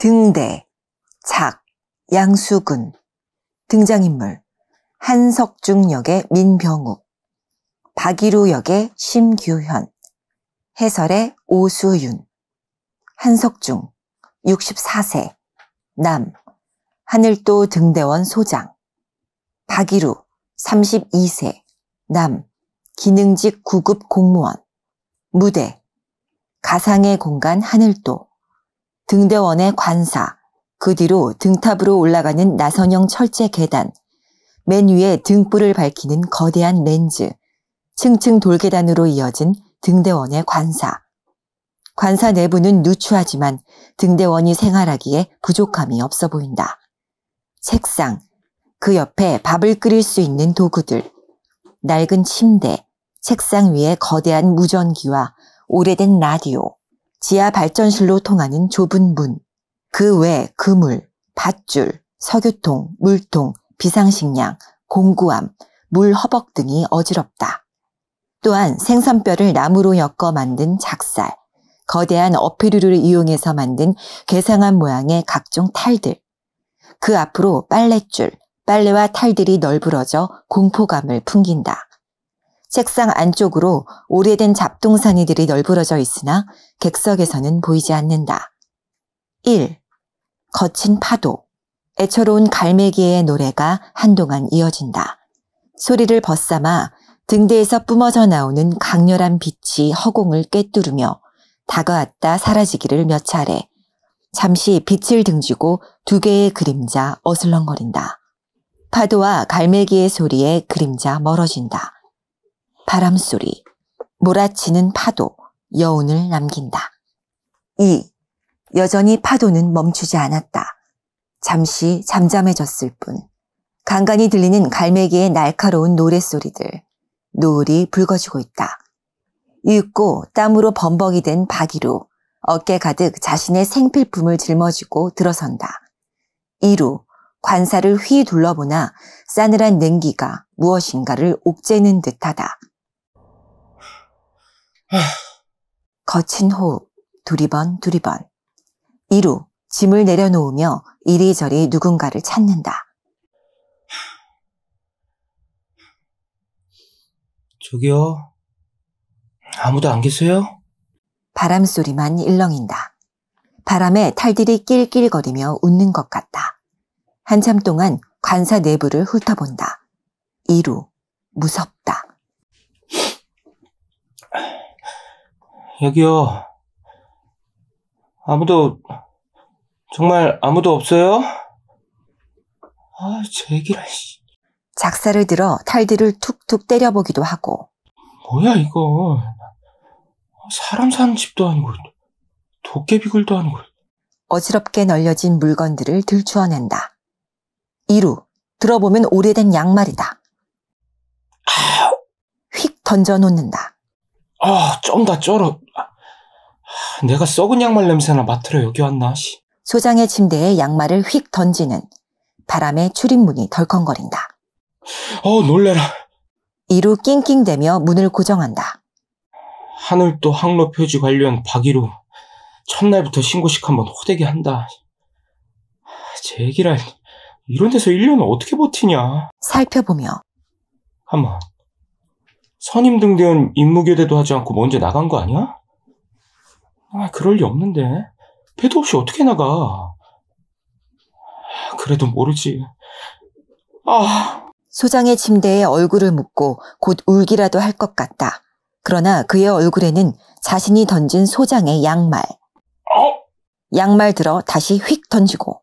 등대, 작, 양수근. 등장인물 한석중 역의 민병욱, 박이루 역의 심규현, 해설의 오수윤. 한석중 64세 남, 하늘도 등대원 소장. 박이루 32세 남, 기능직 9급 공무원. 무대 가상의 공간 하늘도, 등대원의 관사, 그 뒤로 등탑으로 올라가는 나선형 철제 계단, 맨 위에 등불을 밝히는 거대한 렌즈, 층층 돌계단으로 이어진 등대원의 관사. 관사 내부는 누추하지만 등대원이 생활하기에 부족함이 없어 보인다. 책상, 그 옆에 밥을 끓일 수 있는 도구들, 낡은 침대, 책상 위에 거대한 무전기와 오래된 라디오, 지하 발전실로 통하는 좁은 문, 그 외 그물, 밧줄, 석유통, 물통, 비상식량, 공구함, 물 허벅 등이 어지럽다. 또한 생선뼈를 나무로 엮어 만든 작살, 거대한 어패류를 이용해서 만든 괴상한 모양의 각종 탈들, 그 앞으로 빨랫줄, 빨래와 탈들이 널브러져 공포감을 풍긴다. 책상 안쪽으로 오래된 잡동사니들이 널브러져 있으나 객석에서는 보이지 않는다. 1. 거친 파도, 애처로운 갈매기의 노래가 한동안 이어진다. 소리를 벗삼아 등대에서 뿜어져 나오는 강렬한 빛이 허공을 꿰뚫으며 다가왔다 사라지기를 몇 차례. 잠시 빛을 등지고 두 개의 그림자 어슬렁거린다. 파도와 갈매기의 소리에 그림자 멀어진다. 바람소리, 몰아치는 파도, 여운을 남긴다. 2. 여전히 파도는 멈추지 않았다. 잠시 잠잠해졌을 뿐. 간간히 들리는 갈매기의 날카로운 노랫소리들, 노을이 붉어지고 있다. 윳고 땀으로 범벅이 된 박이루, 어깨 가득 자신의 생필품을 짊어지고 들어선다. 이루, 관사를 휘 둘러보나 싸늘한 냉기가 무엇인가를 옥죄는 듯하다. 거친 호흡, 두리번 두리번. 이루, 짐을 내려놓으며 이리저리 누군가를 찾는다. 저기요, 아무도 안 계세요? 바람소리만 일렁인다. 바람에 탈들이 낄낄거리며 웃는 것 같다. 한참 동안 관사 내부를 훑어본다. 이루, 무섭다. 여기요, 정말 아무도 없어요? 아, 제기라, 씨. 작사를 들어 탈들을 툭툭 때려보기도 하고. 뭐야, 이거. 사람 사는 집도 아니고, 도깨비굴도 아니고. 어지럽게 널려진 물건들을 들추어낸다. 이루, 들어보면 오래된 양말이다. 휙 던져놓는다. 쩐다, 쩔어. 내가 썩은 양말 냄새나 맡으러 여기 왔나, 씨. 소장의 침대에 양말을 휙 던지는. 바람에 출입문이 덜컹거린다. 놀래라. 이루 낑낑대며 문을 고정한다. 하늘도 항로 표지 관련 박이루. 첫날부터 신고식 한번 호되게 한다. 제기랄, 이런 데서 1년을 어떻게 버티냐. 살펴보며. 한마, 선임 등대원 임무교대도 하지 않고 먼저 나간 거 아니야? 그럴 리 없는데. 배도 없이 어떻게 나가. 그래도 모르지. 소장의 침대에 얼굴을 묻고 곧 울기라도 할 것 같다. 그러나 그의 얼굴에는 자신이 던진 소장의 양말. 양말 들어 다시 휙 던지고.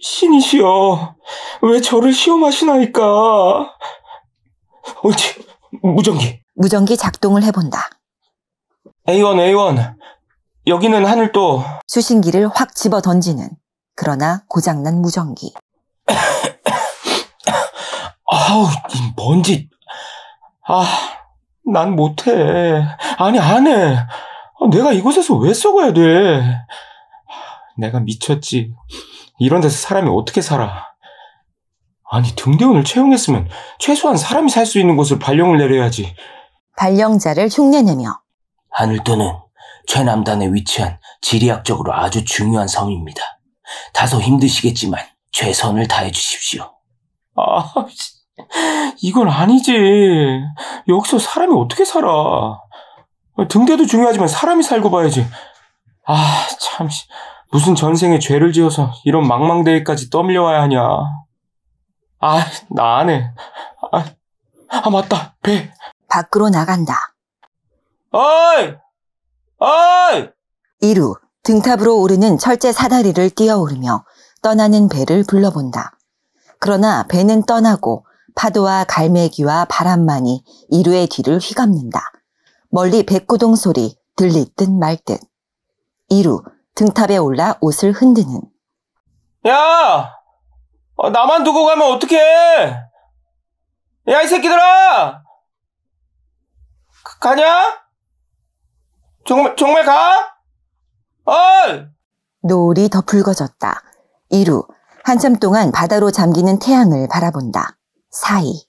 신이시여, 왜 저를 시험하시나이까. 옳지, 무전기. 무전기 작동을 해본다. A1, 여기는 하늘도. 수신기를 확 집어 던지는. 그러나 고장난 무전기. 이 먼지. 난 못해. 아니, 안 해. 내가 이곳에서 왜 썩어야 돼. 내가 미쳤지. 이런 데서 사람이 어떻게 살아. 아니, 등대원을 채용했으면 최소한 사람이 살 수 있는 곳을 발령을 내려야지. 발령자를 흉내내며. 하늘도는 최남단에 위치한 지리학적으로 아주 중요한 섬입니다. 다소 힘드시겠지만 최선을 다해 주십시오. 이건 아니지. 여기서 사람이 어떻게 살아. 등대도 중요하지만 사람이 살고 봐야지. 참, 무슨 전생에 죄를 지어서 이런 망망대해까지 떠밀려와야 하냐. 나 안 해. 맞다, 배. 밖으로 나간다. 어이! 이루 등탑으로 오르는 철제 사다리를 뛰어오르며 떠나는 배를 불러본다. 그러나 배는 떠나고 파도와 갈매기와 바람만이 이루의 뒤를 휘감는다. 멀리 백구동 소리 들릴 듯 말 듯. 이루 등탑에 올라 옷을 흔드는. 야! 나만 두고 가면 어떡해! 야, 이 새끼들아! 가냐? 정말 가? 어이! 노을이 더 붉어졌다. 이루 한참 동안 바다로 잠기는 태양을 바라본다. 사이.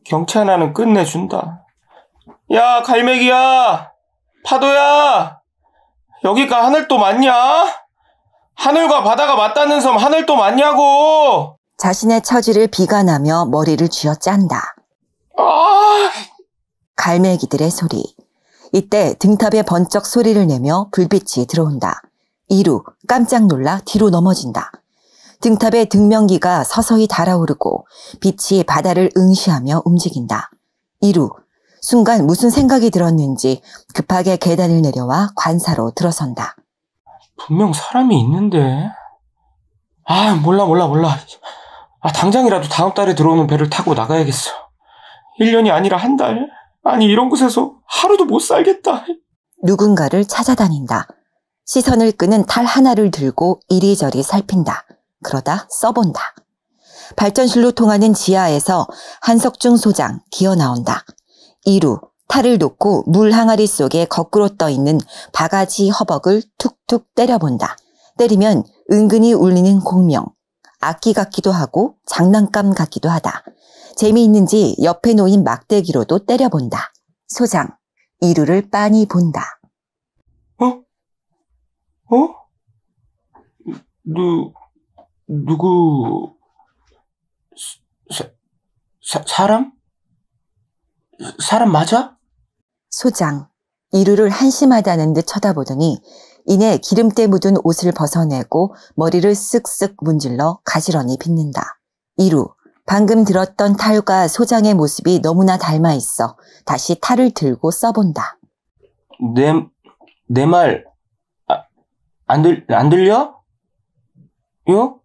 경치 하나는 끝내준다. 야, 갈매기야! 파도야! 여기가 하늘도 맞냐? 하늘과 바다가 맞닿는 섬 하늘도 맞냐고! 자신의 처지를 비관하며 머리를 쥐어짠다. 갈매기들의 소리. 이때 등탑에 번쩍 소리를 내며 불빛이 들어온다. 이루 깜짝 놀라 뒤로 넘어진다. 등탑에 등명기가 서서히 달아오르고 빛이 바다를 응시하며 움직인다. 이루 순간 무슨 생각이 들었는지 급하게 계단을 내려와 관사로 들어선다. 분명 사람이 있는데. 몰라. 당장이라도 다음 달에 들어오는 배를 타고 나가야겠어. 1년이 아니라 한 달? 아니, 이런 곳에서 하루도 못 살겠다. 누군가를 찾아다닌다. 시선을 끄는 탈 하나를 들고 이리저리 살핀다. 그러다 써본다. 발전실로 통하는 지하에서 한석중 소장 기어 나온다. 이루 탈을 놓고 물 항아리 속에 거꾸로 떠있는 바가지 허벅을 툭툭 때려본다. 때리면 은근히 울리는 공명. 악기 같기도 하고 장난감 같기도 하다. 재미있는지 옆에 놓인 막대기로도 때려본다. 소장, 이루를 빤히 본다. 누구, 사람? 사람 맞아? 소장, 이루를 한심하다는 듯 쳐다보더니 이내 기름때 묻은 옷을 벗어내고 머리를 쓱쓱 문질러 가지런히 빗는다. 이루, 방금 들었던 탈과 소장의 모습이 너무나 닮아 있어 다시 탈을 들고 써본다. 내 말, 안 들려? 요?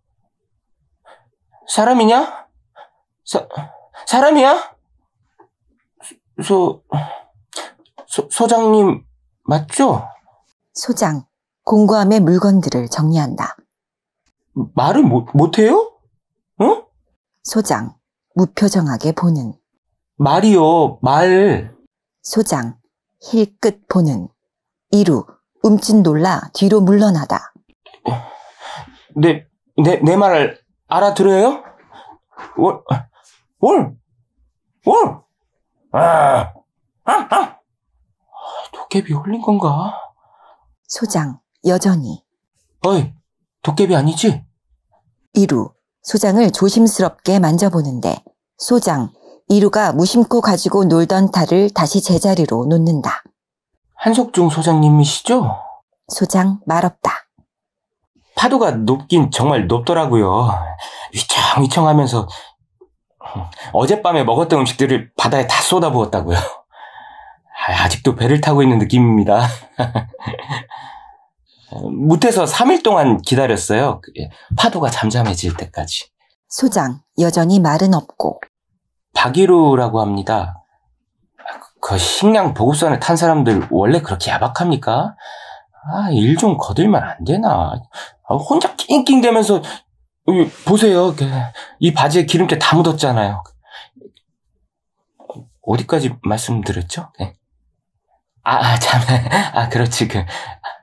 사람이냐? 사람이야? 소장님, 맞죠? 소장, 공구함의 물건들을 정리한다. 말을 못해요? 응? 소장, 무표정하게 보는. 말이요, 말. 소장, 힐끗 보는. 이루, 움찔 놀라 뒤로 물러나다. 내 말을 알아들어요? 도깨비 홀린 건가? 소장, 여전히. 어이, 도깨비 아니지? 이루, 소장을 조심스럽게 만져보는데 소장, 이루가 무심코 가지고 놀던 탈을 다시 제자리로 놓는다. 한석중 소장님이시죠? 소장 말없다. 파도가 높긴 정말 높더라고요. 위청위청하면서 어젯밤에 먹었던 음식들을 바다에 다 쏟아부었다고요. 아직도 배를 타고 있는 느낌입니다. 못해서 3일 동안 기다렸어요. 파도가 잠잠해질 때까지. 소장, 여전히 말은 없고. 박이루라고 합니다. 그 식량 보급선에 탄 사람들 원래 그렇게 야박합니까? 일 좀 거들면 안 되나? 혼자 낑낑대면서 보세요. 이 바지에 기름때 다 묻었잖아요. 어디까지 말씀드렸죠? 네. 참. 그렇지.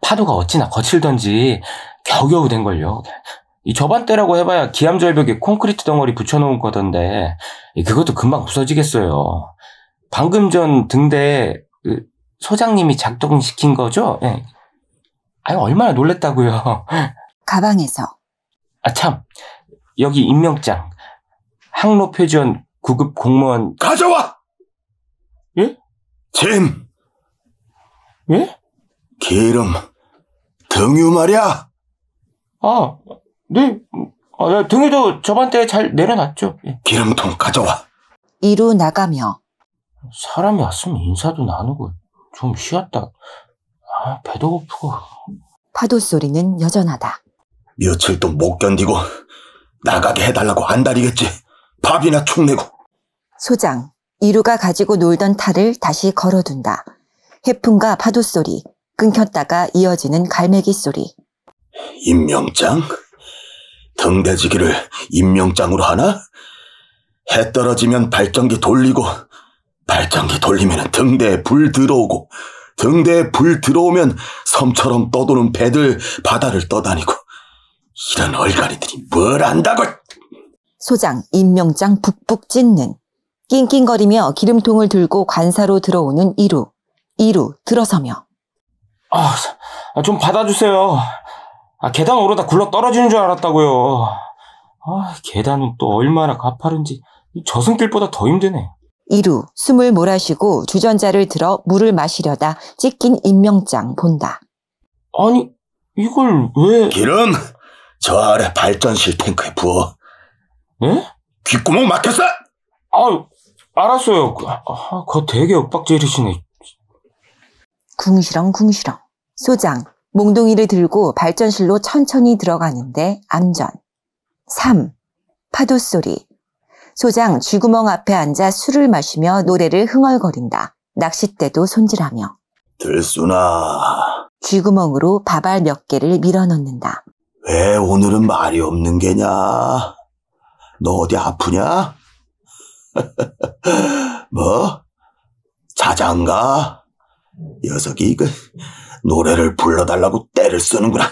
파도가 어찌나 거칠던지 겨우겨우 된걸요. 이 저반대라고 해봐야 기암절벽에 콘크리트 덩어리 붙여놓은 거던데 그것도 금방 부서지겠어요. 방금 전 등대에 소장님이 작동시킨 거죠? 예. 아니, 얼마나 놀랬다고요. 가방에서 참. 여기 임명장. 항로표지원 9급 공무원. 가져와! 예? 짐! 예? 기름, 등유 말이야. 네. 등유도 저번때 잘 내려놨죠. 예. 기름통 가져와. 이루 나가며 사람이 왔으면 인사도 나누고 좀 쉬었다. 배도 고프고. 파도 소리는 여전하다. 며칠 또 못 견디고 나가게 해달라고 안달이겠지. 밥이나 축 내고. 소장, 이루가 가지고 놀던 탈을 다시 걸어둔다. 해풍과 파도 소리, 끊겼다가 이어지는 갈매기 소리. 임명장? 등대지기를 임명장으로 하나? 해 떨어지면 발전기 돌리고, 발전기 돌리면 등대에 불 들어오고, 등대에 불 들어오면 섬처럼 떠도는 배들 바다를 떠다니고. 이런 얼간이들이 뭘 안다고! 소장, 임명장 북북 찢는. 낑낑거리며 기름통을 들고 관사로 들어오는 이루. 이루 들어서며. 좀 받아주세요. 계단 오르다 굴러 떨어지는 줄 알았다고요. 계단은 또 얼마나 가파른지 저승길보다 더 힘드네. 이루 숨을 몰아쉬고 주전자를 들어 물을 마시려다 찢긴 임명장 본다. 아니, 이걸 왜... 기름! 저 아래 발전실 탱크에 부어. 네? 귓구멍 막혔어! 알았어요. 그거 되게 윽박지르시네. 궁시렁궁시렁. 소장, 몽둥이를 들고 발전실로 천천히 들어가는데 안전. 3. 파도 소리. 소장 쥐구멍 앞에 앉아 술을 마시며 노래를 흥얼거린다. 낚싯대도 손질하며. 들쑤나. 쥐구멍으로 밥알 몇 개를 밀어넣는다. 왜 오늘은 말이 없는 게냐? 너 어디 아프냐? 뭐? 자장가? 녀석이 이거 노래를 불러달라고 떼를 쓰는구나.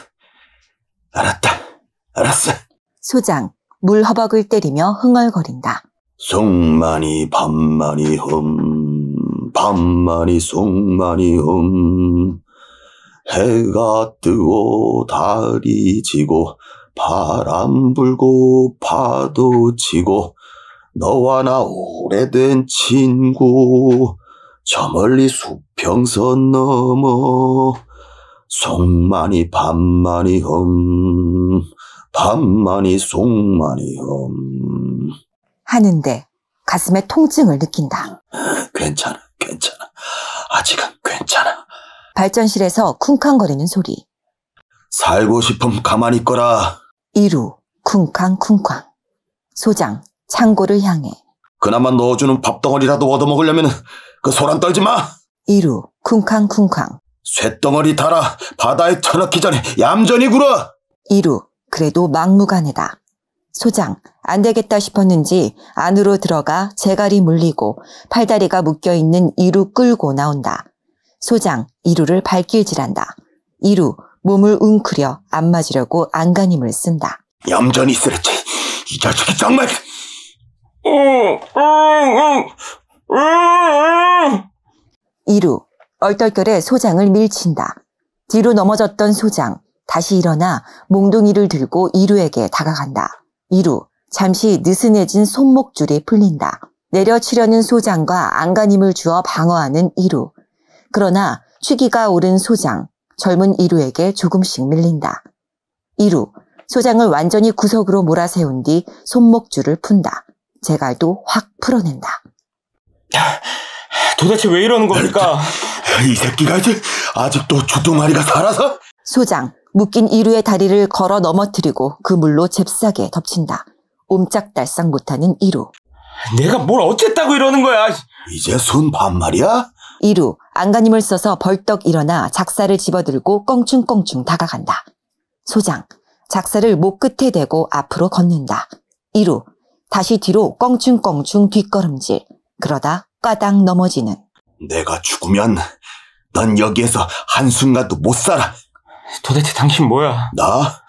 알았어. 소장, 물 허벅을 때리며 흥얼거린다. 송만이 밤만이 밤만이 송만이 해가 뜨고 달이 지고 바람 불고 파도 치고 너와 나 오래된 친구 저 멀리 수평선 넘어 송만이 밤만이 밤만이 송만이 하는데 가슴에 통증을 느낀다. 괜찮아. 아직은 괜찮아. 발전실에서 쿵쾅거리는 소리. 살고 싶으면 가만히 있거라. 이루 쿵쾅쿵쾅. 소장 창고를 향해. 그나마 넣어주는 밥덩어리라도 얻어먹으려면 그 소란 떨지 마. 이루 쿵쾅쿵쾅. 쇳덩어리 달아 바다에 쳐넣기 전에 얌전히 굴어. 이루 그래도 막무가내다. 소장 안 되겠다 싶었는지 안으로 들어가 재갈이 물리고 팔다리가 묶여있는 이루 끌고 나온다. 소장 이루를 발길질한다. 이루 몸을 웅크려 안 맞으려고 안간힘을 쓴다. 얌전히 있으랬지. 이 자식이 정말. 이루 얼떨결에 소장을 밀친다. 뒤로 넘어졌던 소장 다시 일어나 몽둥이를 들고 이루에게 다가간다. 이루 잠시 느슨해진 손목줄이 풀린다. 내려치려는 소장과 안간힘을 주어 방어하는 이루. 그러나 취기가 오른 소장, 젊은 이루에게 조금씩 밀린다. 이루, 소장을 완전히 구석으로 몰아세운 뒤 손목줄을 푼다. 재갈도 확 풀어낸다. 도대체 왜 이러는 겁니까? 이 새끼가 이제 아직도 주둥아리가 살아서? 소장, 묶인 이루의 다리를 걸어 넘어뜨리고 그 물로 잽싸게 덮친다. 옴짝달싹 못하는 이루. 내가 뭘 어쨌다고 이러는 거야? 이제 순 반말이야? 이루, 안간힘을 써서 벌떡 일어나 작사를 집어들고 껑충껑충 다가간다. 소장, 작사를 목 끝에 대고 앞으로 걷는다. 이루, 다시 뒤로 껑충껑충 뒷걸음질. 그러다 까당 넘어지는. 내가 죽으면 넌 여기에서 한순간도 못 살아. 도대체 당신 뭐야? 나?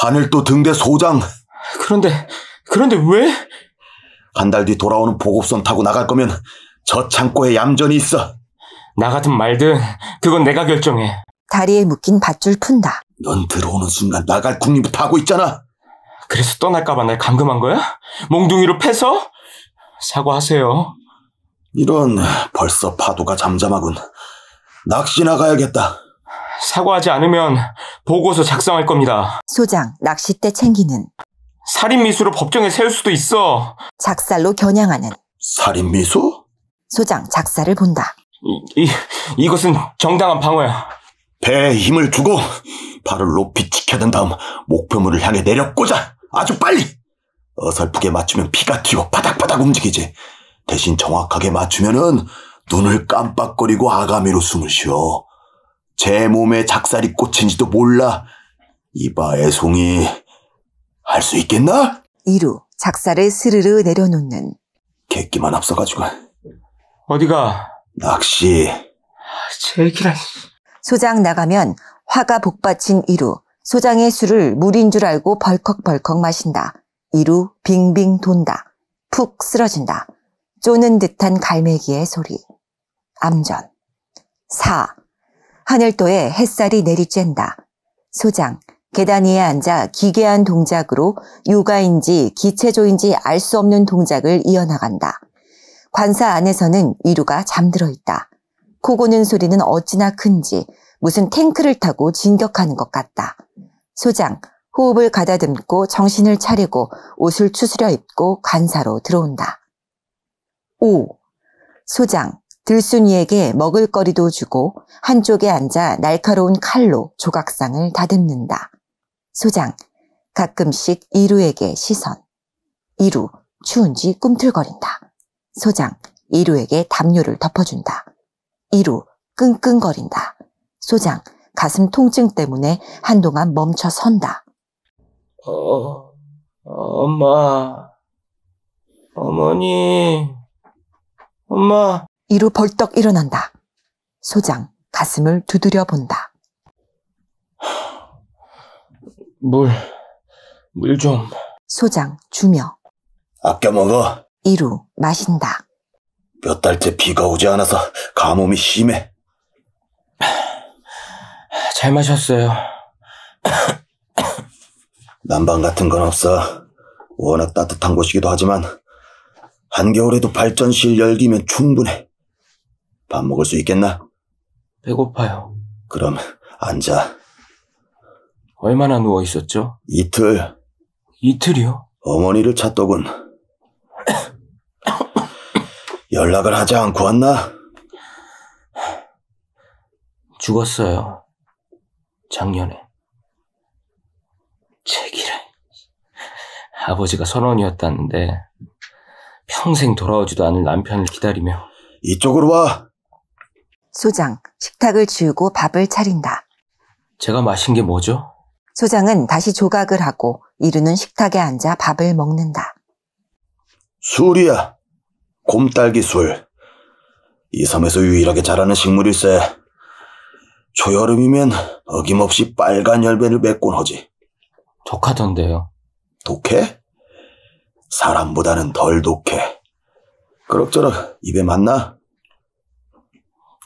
하늘도 등대 소장. 그런데 왜? 한 달 뒤 돌아오는 보급선 타고 나갈 거면 저 창고에 얌전히 있어. 나가든 말든 그건 내가 결정해. 다리에 묶인 밧줄 푼다. 넌 들어오는 순간 나갈 궁리부터 하고 있잖아. 그래서 떠날까봐 날 감금한 거야? 몽둥이로 패서? 사과하세요. 이런, 벌써 파도가 잠잠하군. 낚시나 가야겠다. 사과하지 않으면 보고서 작성할 겁니다. 소장, 낚싯대 챙기는. 살인미수로 법정에 세울 수도 있어. 작살로 겨냥하는. 살인미수? 소장, 작살을 본다. 이것은 정당한 방어야. 배에 힘을 주고 발을 높이 치켜든 다음 목표물을 향해 내려 꽂아. 아주 빨리. 어설프게 맞추면 피가 튀고 바닥바닥 움직이지. 대신 정확하게 맞추면은 눈을 깜빡거리고 아가미로 숨을 쉬어. 제 몸에 작살이 꽂힌지도 몰라. 이봐, 애송이. 할 수 있겠나? 이루, 작살을 스르르 내려놓는. 객기만 앞서가지고. 어디가? 낚시. 제기라. 소장 나가면 화가 복받친 이루. 소장의 술을 물인 줄 알고 벌컥벌컥 마신다. 이루 빙빙 돈다. 푹 쓰러진다. 쪼는 듯한 갈매기의 소리. 암전. 4. 하늘도에 햇살이 내리쬐다. 소장, 계단 위에 앉아 기괴한 동작으로 요가인지 기체조인지 알 수 없는 동작을 이어나간다. 관사 안에서는 이루가 잠들어 있다. 코 고는 소리는 어찌나 큰지 무슨 탱크를 타고 진격하는 것 같다. 소장, 호흡을 가다듬고 정신을 차리고 옷을 추스려 입고 관사로 들어온다. 5. 소장, 들순이에게 먹을거리도 주고 한쪽에 앉아 날카로운 칼로 조각상을 다듬는다. 소장, 가끔씩 이루에게 시선. 이루, 추운지 꿈틀거린다. 소장, 이루에게 담요를 덮어준다. 이루, 끙끙거린다. 소장, 가슴 통증 때문에 한동안 멈춰 선다. 엄마, 어머니, 엄마. 이루 벌떡 일어난다. 소장, 가슴을 두드려 본다. 물 좀. 소장, 주며. 아껴 먹어. 이루, 마신다. 몇 달째 비가 오지 않아서 가뭄이 심해. 잘 마셨어요. 난방 같은 건 없어. 워낙 따뜻한 곳이기도 하지만 한겨울에도 발전실 열기면 충분해. 밥 먹을 수 있겠나? 배고파요. 그럼 앉아. 얼마나 누워 있었죠? 이틀. 이틀이요? 어머니를 찾더군. 연락을 하지 않고 왔나? 죽었어요. 작년에. 제기라. 아버지가 선원이었다는데 평생 돌아오지도 않을 남편을 기다리며. 이쪽으로 와. 소장, 식탁을 치우고 밥을 차린다. 제가 마신 게 뭐죠? 소장은 다시 조각을 하고 이루는 식탁에 앉아 밥을 먹는다. 술이야. 곰딸기 술. 이 섬에서 유일하게 자라는 식물일세. 초여름이면 어김없이 빨간 열매를 맺곤 하지. 독하던데요. 독해? 사람보다는 덜 독해. 그럭저럭 입에 맞나?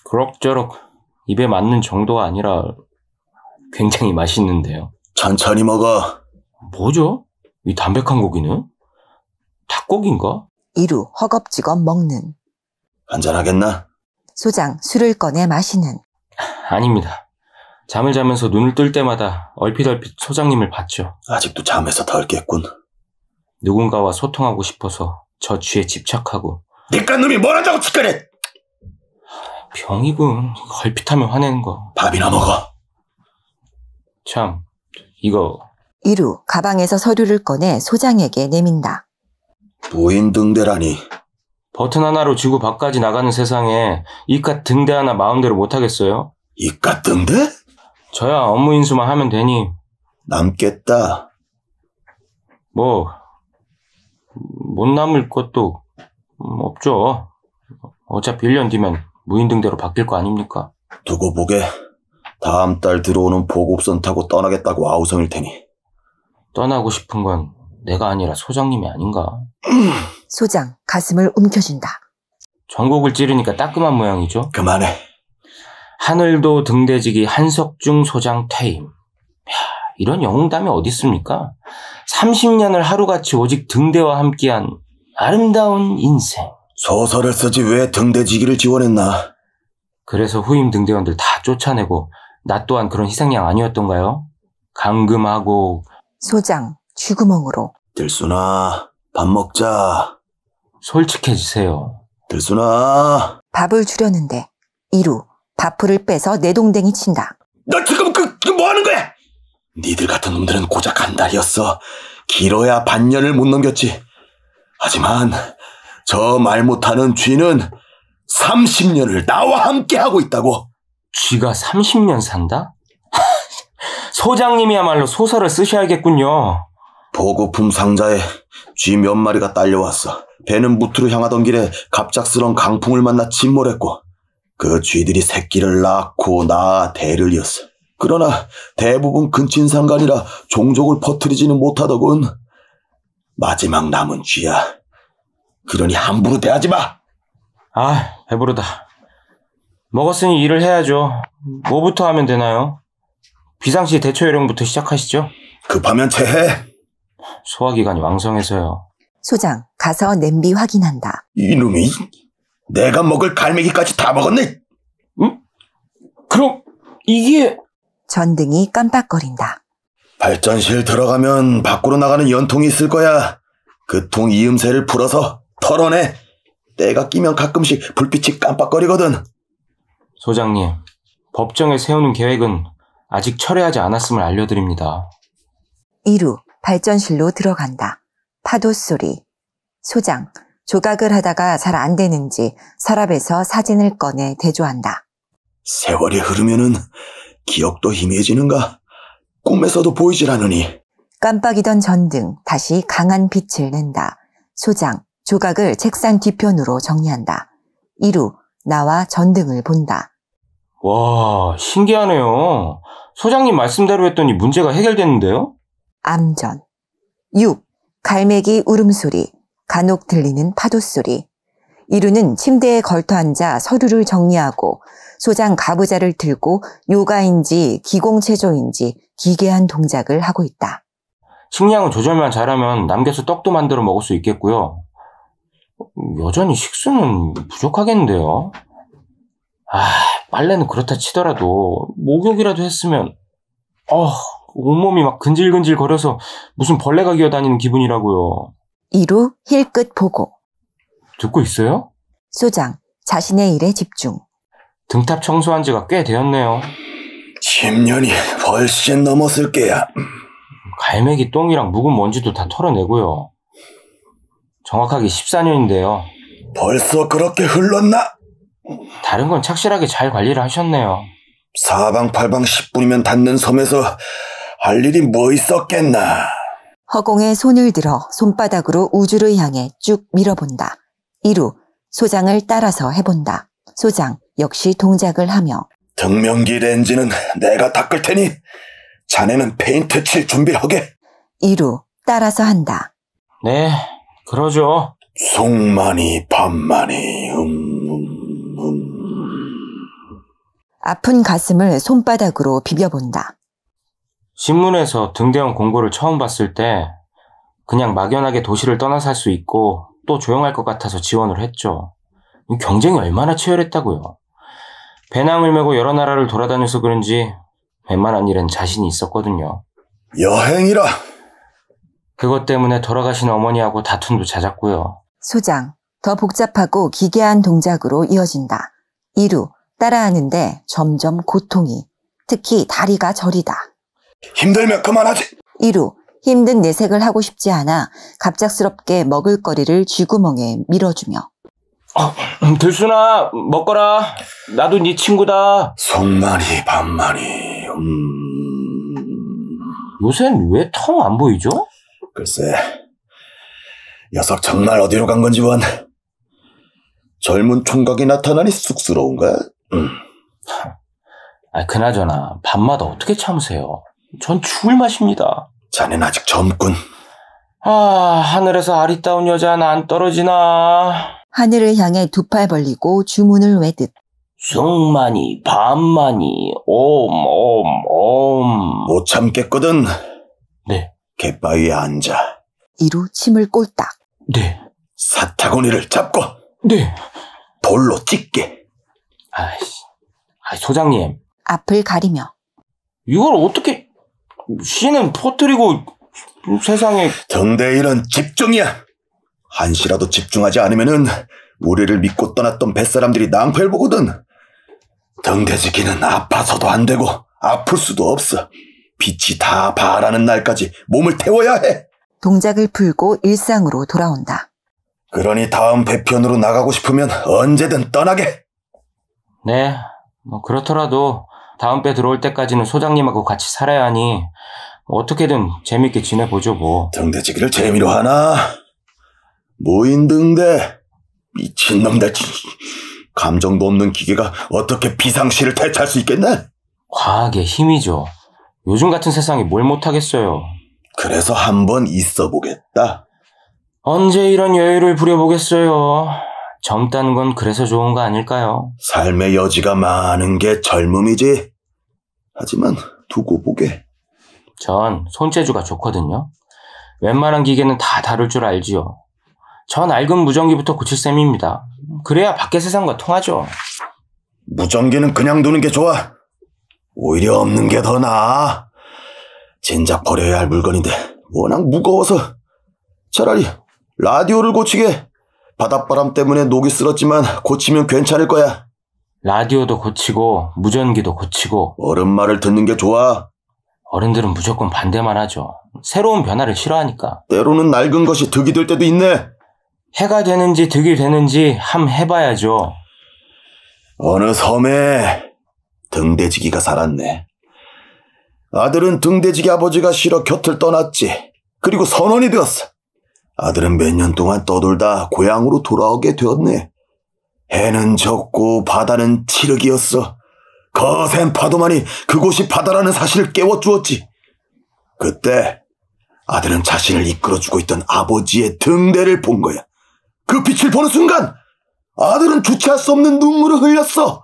그럭저럭 입에 맞는 정도가 아니라 굉장히 맛있는데요. 천천히 먹어. 뭐죠? 이 담백한 고기는? 닭고기인가? 이루 허겁지겁 먹는. 한잔하겠나? 소장, 술을 꺼내 마시는. 아닙니다. 잠을 자면서 눈을 뜰 때마다 얼핏얼핏 소장님을 봤죠. 아직도 잠에서 덜 깼군. 누군가와 소통하고 싶어서 저 쥐에 집착하고. 니깟 놈이 뭘 한다고 치까래! 병이군. 얼핏하면 화내는 거. 밥이나 먹어. 참, 이거. 이루 가방에서 서류를 꺼내 소장에게 내민다. 부인 등대라니. 버튼 하나로 지구 밖까지 나가는 세상에 이깟 등대 하나 마음대로 못하겠어요? 이깟 등대? 저야 업무 인수만 하면 되니. 남겠다. 뭐, 못 남을 것도 없죠. 어차피 1년 뒤면 무인등대로 바뀔 거 아닙니까? 두고 보게. 다음 달 들어오는 보급선 타고 떠나겠다고 아우성일 테니. 떠나고 싶은 건 내가 아니라 소장님이 아닌가? 소장, 가슴을 움켜쥔다. 전곡을 찌르니까 따끔한 모양이죠? 그만해. 하늘도 등대지기 한석중 소장 퇴임. 이런 영웅담이 어디 있습니까? 30년을 하루같이 오직 등대와 함께한 아름다운 인생. 소설을 쓰지 왜 등대지기를 지원했나? 그래서 후임 등대원들 다 쫓아내고 나 또한 그런 희생양 아니었던가요? 감금하고. 소장 쥐구멍으로. 들순아, 밥 먹자. 솔직해지세요. 들순아. 밥을 주려는데 이루 밥풀을 빼서 내동댕이 친다. 너 지금 뭐 하는 거야? 니들 같은 놈들은 고작 한 달이었어. 길어야 반년을 못 넘겼지. 하지만 저 말 못하는 쥐는 30년을 나와 함께 하고 있다고. 쥐가 30년 산다? 소장님이야말로 소설을 쓰셔야겠군요. 보급품 상자에 쥐 몇 마리가 딸려왔어. 배는 무트로 향하던 길에 갑작스런 강풍을 만나 침몰했고 그 쥐들이 새끼를 낳고 낳아 대를 이었어. 그러나 대부분 근친상간이라 종족을 퍼뜨리지는 못하더군. 마지막 남은 쥐야. 그러니 함부로 대하지 마. 아, 배부르다. 먹었으니 일을 해야죠. 뭐부터 하면 되나요? 비상시 대처 요령부터 시작하시죠. 급하면 체해. 소화기관이 왕성해서요. 소장 가서 냄비 확인한다. 이놈이 내가 먹을 갈매기까지 다 먹었네. 응? 그럼 이게... 전등이 깜빡거린다. 발전실 들어가면 밖으로 나가는 연통이 있을 거야. 그 통 이음새를 풀어서 털어내. 때가 끼면 가끔씩 불빛이 깜빡거리거든. 소장님, 법정에 세우는 계획은 아직 철회하지 않았음을 알려드립니다. 이루 발전실로 들어간다. 파도 소리. 소장 조각을 하다가 잘 안 되는지 서랍에서 사진을 꺼내 대조한다. 세월이 흐르면은 기억도 희미해지는가? 꿈에서도 보이질 않으니. 깜빡이던 전등 다시 강한 빛을 낸다. 소장 조각을 책상 뒤편으로 정리한다. 이루 나와 전등을 본다. 와, 신기하네요. 소장님 말씀대로 했더니 문제가 해결됐는데요? 암전. 6. 갈매기 울음소리. 간혹 들리는 파도소리. 이루는 침대에 걸터앉아 서류를 정리하고 소장 가부좌를 들고 요가인지 기공체조인지 기괴한 동작을 하고 있다. 식량은 조절만 잘하면 남겨서 떡도 만들어 먹을 수 있겠고요. 여전히 식수는 부족하겠는데요. 빨래는 그렇다 치더라도 목욕이라도 했으면 온몸이 막 근질근질 거려서 무슨 벌레가 기어다니는 기분이라고요. 이루 힐끗 보고. 듣고 있어요? 소장 자신의 일에 집중. 등탑 청소한 지가 꽤 되었네요. 10년이 훨씬 넘었을 게야. 갈매기 똥이랑 묵은 먼지도 다 털어내고요. 정확하게 14년인데요. 벌써 그렇게 흘렀나? 다른 건 착실하게 잘 관리를 하셨네요. 사방팔방 10분이면 닿는 섬에서 할 일이 뭐 있었겠나? 허공에 손을 들어 손바닥으로 우주를 향해 쭉 밀어본다. 이루 소장을 따라서 해본다. 소장 역시 동작을 하며. 등명기 렌즈는 내가 닦을 테니 자네는 페인트 칠 준비를 하게. 이루 따라서 한다. 네, 그러죠. 속만이 밤만이 아픈 가슴을 손바닥으로 비벼본다. 신문에서 등대원 공고를 처음 봤을 때 그냥 막연하게 도시를 떠나 살 수 있고 또 조용할 것 같아서 지원을 했죠. 경쟁이 얼마나 치열했다고요. 배낭을 메고 여러 나라를 돌아다녀서 그런지 웬만한 일엔 자신이 있었거든요. 여행이라. 그것 때문에 돌아가신 어머니하고 다툼도 잦았고요. 소장 더 복잡하고 기괴한 동작으로 이어진다. 이루 따라하는데 점점 고통이. 특히 다리가 저리다. 힘들면 그만하지. 이루 힘든 내색을 하고 싶지 않아 갑작스럽게 먹을거리를 쥐구멍에 밀어주며. 들순아, 먹거라. 나도 네 친구다. 속만이 밤만이 요샌 왜 텅 안 보이죠? 글쎄, 녀석 정말 어디로 간 건지 원. 젊은 총각이 나타나니 쑥스러운가? 그나저나 밤마다 어떻게 참으세요? 전 죽을 맛입니다. 자넨 아직 젊군. 하늘에서 아리따운 여자는 안 떨어지나. 하늘을 향해 두 팔 벌리고 주문을 외듯. 승만이 반만이 옴. 못 참겠거든. 네. 갯바위에 앉아. 이루 침을 꼴딱. 네. 사타구니를 잡고 네. 돌로 찢게. 소장님. 앞을 가리며. 이걸 어떻게 씨는 퍼뜨리고 세상에. 등대일은 집중이야. 한시라도 집중하지 않으면은 우리를 믿고 떠났던 뱃사람들이 낭패를 보거든. 등대지기는 아파서도 안 되고 아플 수도 없어. 빛이 다 바라는 날까지 몸을 태워야 해. 동작을 풀고 일상으로 돌아온다. 그러니 다음 배편으로 나가고 싶으면 언제든 떠나게. 네. 그렇더라도 다음 배 들어올 때까지는 소장님하고 같이 살아야 하니 어떻게든 재밌게 지내보죠 뭐. 등대지기를 재미로 하나? 무인 등대. 미친놈들. 감정도 없는 기계가 어떻게 비상시를 대체할 수 있겠나? 과학의 힘이죠. 요즘 같은 세상에 뭘 못하겠어요. 그래서 한번 있어보겠다. 언제 이런 여유를 부려보겠어요. 젊다는 건 그래서 좋은 거 아닐까요? 삶의 여지가 많은 게 젊음이지. 하지만 두고 보게. 전 손재주가 좋거든요. 웬만한 기계는 다 다룰 줄 알지요. 전 낡은 무전기부터 고칠 셈입니다. 그래야 밖의 세상과 통하죠. 무전기는 그냥 두는 게 좋아. 오히려 없는 게 더 나아. 진작 버려야 할 물건인데 워낙 무거워서. 차라리 라디오를 고치게. 바닷바람 때문에 녹이 쓸었지만 고치면 괜찮을 거야. 라디오도 고치고 무전기도 고치고. 어른 말을 듣는 게 좋아. 어른들은 무조건 반대만 하죠. 새로운 변화를 싫어하니까. 때로는 낡은 것이 득이 될 때도 있네. 해가 되는지 득이 되는지 함 해봐야죠. 어느 섬에 등대지기가 살았네. 아들은 등대지기 아버지가 싫어 곁을 떠났지. 그리고 선원이 되었어. 아들은 몇 년 동안 떠돌다 고향으로 돌아오게 되었네. 해는 졌고 바다는 칠흑이었어. 거센 파도만이 그곳이 바다라는 사실을 깨워주었지. 그때 아들은 자신을 이끌어주고 있던 아버지의 등대를 본 거야. 그 빛을 보는 순간 아들은 주체할 수 없는 눈물을 흘렸어.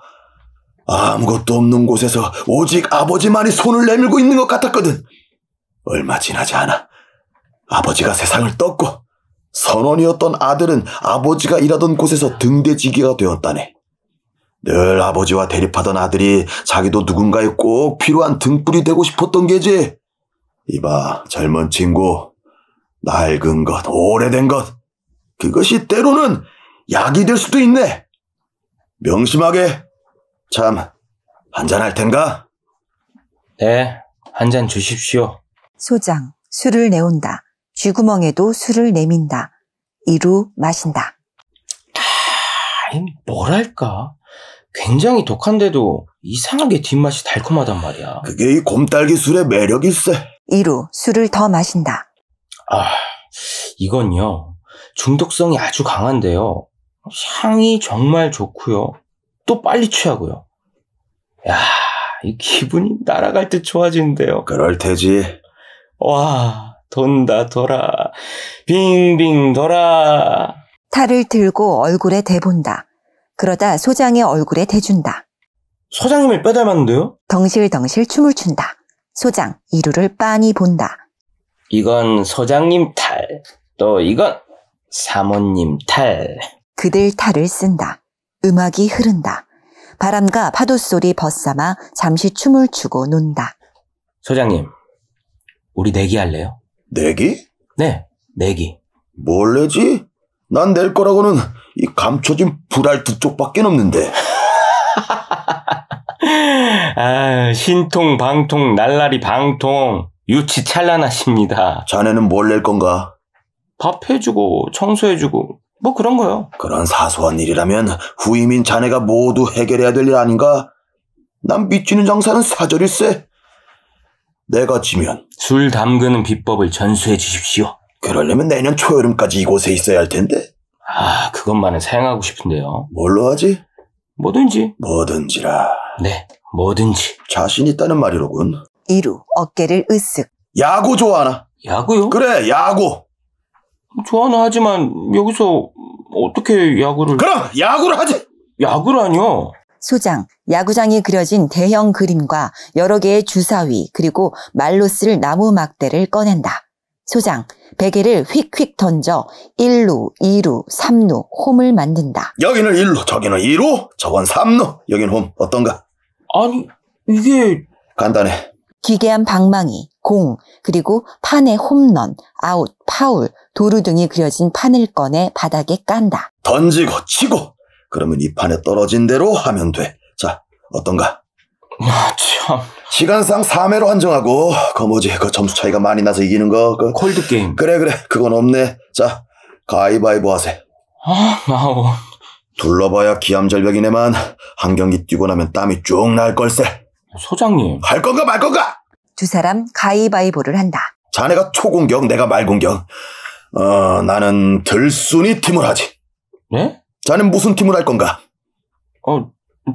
아무것도 없는 곳에서 오직 아버지만이 손을 내밀고 있는 것 같았거든. 얼마 지나지 않아 아버지가 세상을 떴고 선원이었던 아들은 아버지가 일하던 곳에서 등대지기가 되었다네. 늘 아버지와 대립하던 아들이 자기도 누군가에 꼭 필요한 등불이 되고 싶었던 게지. 이봐 젊은 친구, 낡은 것, 오래된 것, 그것이 때로는 약이 될 수도 있네. 명심하게. 참, 한잔할 텐가? 네, 한 잔 주십시오. 소장, 술을 내온다. 쥐구멍에도 술을 내민다. 이루 마신다. 뭐랄까. 굉장히 독한데도 이상하게 뒷맛이 달콤하단 말이야. 그게 이 곰딸기 술의 매력일세. 이루 술을 더 마신다. 이건요. 중독성이 아주 강한데요. 향이 정말 좋고요. 또 빨리 취하고요. 야, 이 기분이 날아갈 듯 좋아지는데요. 그럴 테지. 와, 돈다 돌아. 빙빙 돌아. 탈을 들고 얼굴에 대본다. 그러다 소장의 얼굴에 대준다. 소장님을 빼닮았는데요? 덩실덩실 춤을 춘다. 소장, 이루를 빤히 본다. 이건 소장님 탈. 또 이건 사모님 탈. 그들 탈을 쓴다. 음악이 흐른다. 바람과 파도 소리 벗삼아 잠시 춤을 추고 논다. 소장님, 우리 내기 할래요? 내기? 네, 내기. 뭘 내지? 난 낼 거라고는 이 감춰진 불알2 쪽밖에 없는데. 신통 방통 날라리 방통 유치 찬란하십니다. 자네는 뭘 낼 건가? 밥 해주고 청소해주고 뭐 그런 거요. 그런 사소한 일이라면 후임인 자네가 모두 해결해야 될 일 아닌가? 난 미치는 장사는 사절일세. 내가 지면 술 담그는 비법을 전수해 주십시오. 그러려면 내년 초여름까지 이곳에 있어야 할 텐데. 그것만은 사양하고 싶은데요. 뭘로 하지? 뭐든지. 뭐든지라. 네, 뭐든지. 자신 있다는 말이로군. 이루 어깨를 으쓱. 야구 좋아하나? 야구요? 그래, 야구. 좋아는 하지만 여기서 어떻게 야구를... 그럼 야구를 하지. 야구라뇨? 소장, 야구장이 그려진 대형 그림과 여러 개의 주사위 그리고 말로 쓸 나무 막대를 꺼낸다. 소장, 베개를 휙휙 던져 1루, 2루, 3루, 홈을 만든다. 여기는 1루, 저기는 2루, 저건 3루, 여긴 홈. 어떤가? 아니, 이게... 간단해. 기괴한 방망이, 공, 그리고 판에 홈런, 아웃, 파울, 도루 등이 그려진 판을 꺼내 바닥에 깐다. 던지고 치고 그러면 이 판에 떨어진 대로 하면 돼. 자, 어떤가? 참... 시간상 3회로 한정하고 뭐지? 그 점수 차이가 많이 나서 이기는 거 콜드게임. 그래 그건 없네. 자, 가위바위보 하세. 나오. 둘러봐야 기암절벽이네만 한 경기 뛰고 나면 땀이 쭉 날 걸세. 소장님. 할 건가 말 건가? 두 사람 가위바위보를 한다. 자네가 초공격, 내가 말공격. 나는 들순이 팀을 하지. 네? 자넨 무슨 팀을 할 건가?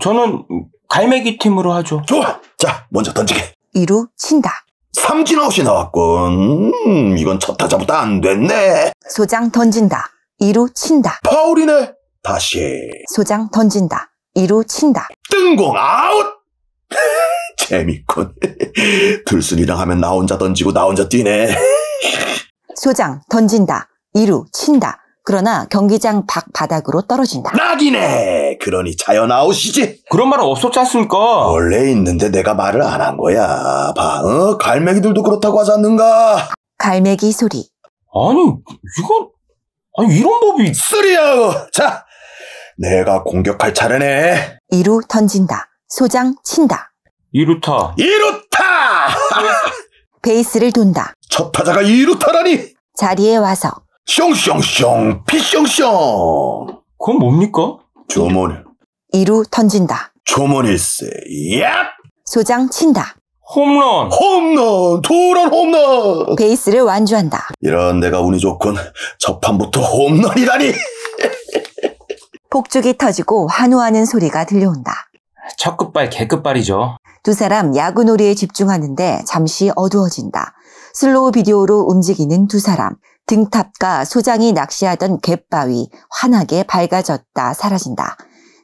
저는 갈매기 팀으로 하죠. 좋아. 자, 먼저 던지게. 2루 친다. 삼진아웃이 나왔군. 이건 첫 타자보다 안 됐네. 소장 던진다. 2루 친다. 파울이네. 다시. 소장 던진다. 2루 친다. 뜬공 아웃. 재밌군. 들순이랑 하면 나 혼자 던지고 나 혼자 뛰네. 소장 던진다. 2루 친다. 그러나 경기장 바닥으로 떨어진다. 낙이네. 그러니 자연 아웃이지. 그런 말은 없었지 않습니까? 원래 있는데 내가 말을 안 한 거야. 봐, 갈매기들도 그렇다고 하지 않는가? 갈매기 소리. 이런 법이... 쓰리아웃. 자, 내가 공격할 차례네. 2루 던진다. 소장 친다. 2루타. 2루타! 베이스를 돈다. 첫 타자가 2루타라니. 자리에 와서 숑숑숑 피숑숑. 그건 뭡니까? 조문. 2루 던진다. 조문일세. 야! 소장 친다. 홈런. 홈런. 투런 홈런. 베이스를 완주한다. 이런 내가 운이 좋군. 첫 판부터 홈런이라니. 폭죽이 터지고 환호하는 소리가 들려온다. 첫 끝발 개끝발이죠. 두 사람 야구놀이에 집중하는데 잠시 어두워진다. 슬로우 비디오로 움직이는 두 사람. 등탑과 소장이 낚시하던 갯바위 환하게 밝아졌다 사라진다.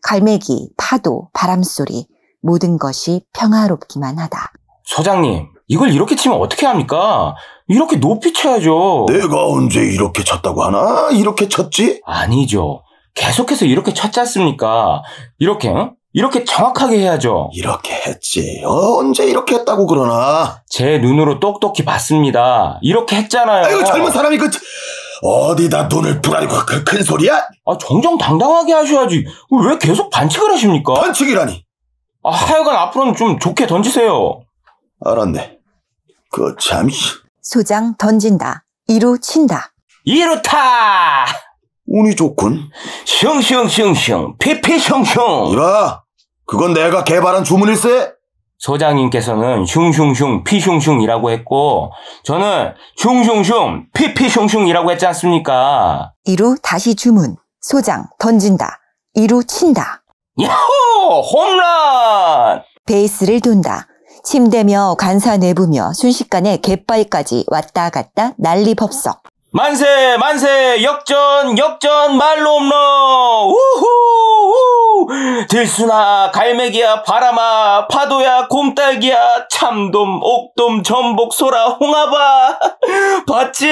갈매기, 파도, 바람소리 모든 것이 평화롭기만 하다. 소장님, 이걸 이렇게 치면 어떻게 합니까? 이렇게 높이 쳐야죠. 내가 언제 이렇게 쳤다고 하나? 이렇게 쳤지? 아니죠. 계속해서 이렇게 쳤지 않습니까? 이렇게 정확하게 해야죠. 이렇게 했지. 언제 이렇게 했다고 그러나? 제 눈으로 똑똑히 봤습니다. 이렇게 했잖아요. 아이고, 젊은 사람이 어디다 눈을 부라리고 그 큰 소리야? 정정당당하게 하셔야지. 왜 계속 반칙을 하십니까? 반칙이라니. 하여간 앞으로는 좀 좋게 던지세요. 알았네. 참. 소장 던진다. 2루 친다. 2루타! 운이 좋군. 슝슝슝슝 피피슝슝. 이봐, 그건 내가 개발한 주문일세. 소장님께서는 슝슝슝 피슝슝이라고 했고 저는 슝슝슝 피피슝슝이라고 했지 않습니까? 2루 다시 주문. 소장 던진다. 2루 친다. 야호! 홈런! 베이스를 돈다. 침대며 관사 내부며 순식간에 갯바위까지 왔다 갔다 난리법석. 만세 만세 역전 말로 홈런 우후 들순아 갈매기야 바람아 파도야 곰딸기야 참돔 옥돔 전복 소라 홍합아 봤지?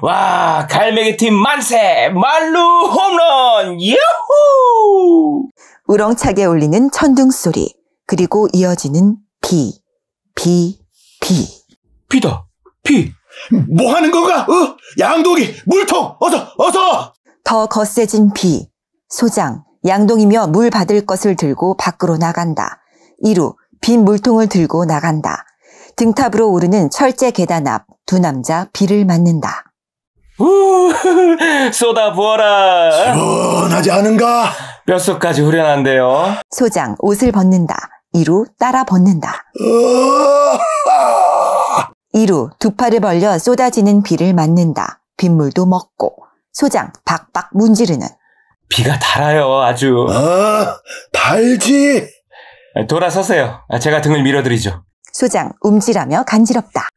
와 갈매기 팀 만세 말로 홈런 야호! 우렁차게 울리는 천둥 소리 그리고 이어지는 비. 비다 비. 뭐 하는 건가? 양동이 물통 어서. 더 거세진 비. 소장 양동이며 물 받을 것을 들고 밖으로 나간다. 2루 빈 물통을 들고 나간다. 등탑으로 오르는 철제 계단 앞 두 남자 비를 맞는다. 쏟아 부어라. 시원하지 않은가? 뼛속까지 후련한데요. 소장 옷을 벗는다. 2루 따라 벗는다. 2루 두 팔을 벌려 쏟아지는 비를 맞는다. 빗물도 먹고. 소장 박박 문지르는. 비가 달아요 아주. 달지. 돌아서세요. 제가 등을 밀어드리죠. 소장 움찔하며 간지럽다.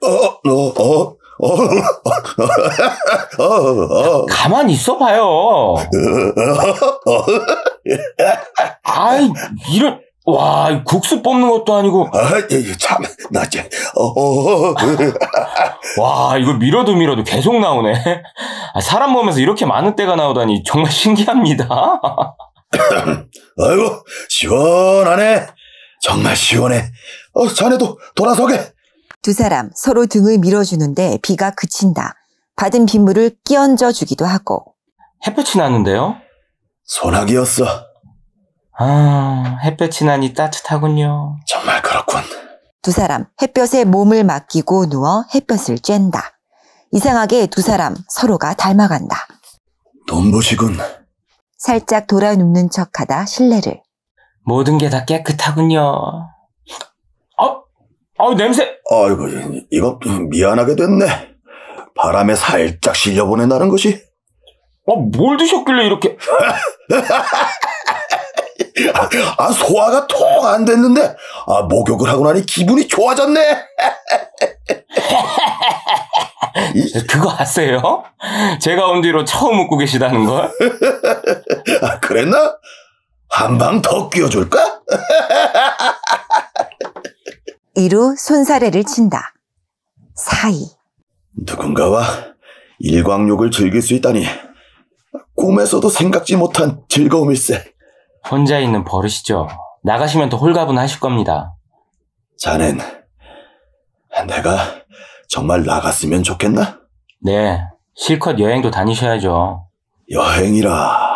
가만히 있어봐요. 아이, 와, 국수 뽑는 것도 아니고. 참, 나 이제, 와, 이거 밀어도 계속 나오네. 사람 몸에서 이렇게 많은 때가 나오다니 정말 신기합니다. 아이고, 시원하네. 정말 시원해. 자네도 돌아서게. 두 사람 서로 등을 밀어주는데 비가 그친다. 받은 빗물을 끼얹어 주기도 하고. 햇볕이 나는데요? 소나기였어. 햇볕이 나니 따뜻하군요. 정말 그렇군. 두 사람 햇볕에 몸을 맡기고 누워 햇볕을 쬐다. 이상하게 두 사람 서로가 닮아간다. 눈부시군. 살짝 돌아 눕는 척하다 실내를. 모든 게 다 깨끗하군요. 냄새! 아이고, 이거 미안하게 됐네. 바람에 살짝 실려보낸다는 것이. 뭘 드셨길래 이렇게. 소화가 통 안 됐는데, 목욕을 하고 나니 기분이 좋아졌네. 그거 아세요? 제가 온 뒤로 처음 웃고 계시다는 걸? 그랬나? 한 방 더 끼워줄까? 이루 손사래를 친다. 사이. 누군가와 일광욕을 즐길 수 있다니 꿈에서도 생각지 못한 즐거움일세. 혼자 있는 버릇이죠. 나가시면 더 홀가분하실 겁니다. 자넨 내가 정말 나갔으면 좋겠나? 네, 실컷 여행도 다니셔야죠. 여행이라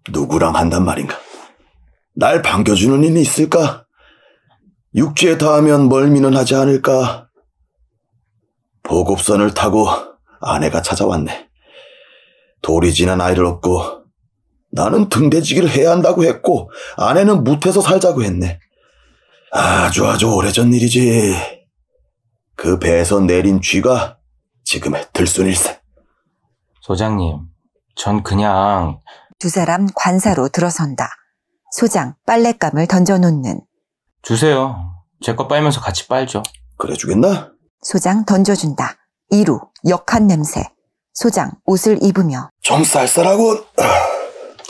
누구랑 한단 말인가? 날 반겨주는 일이 있을까? 육지에 닿으면 멀미는 하지 않을까? 보급선을 타고 아내가 찾아왔네. 돌이 지난 아이를 얻고 나는 등대지기를 해야 한다고 했고 아내는 무태서 살자고 했네. 아주 오래전 일이지. 그 배에서 내린 쥐가 지금의 들순일세. 소장님, 전 그냥... 두 사람 관사로 들어선다. 소장 빨랫감을 던져놓는. 주세요. 제 거 빨면서 같이 빨죠. 그래 주겠나? 소장 던져준다. 이루 역한 냄새. 소장 옷을 입으며. 좀 쌀쌀하군.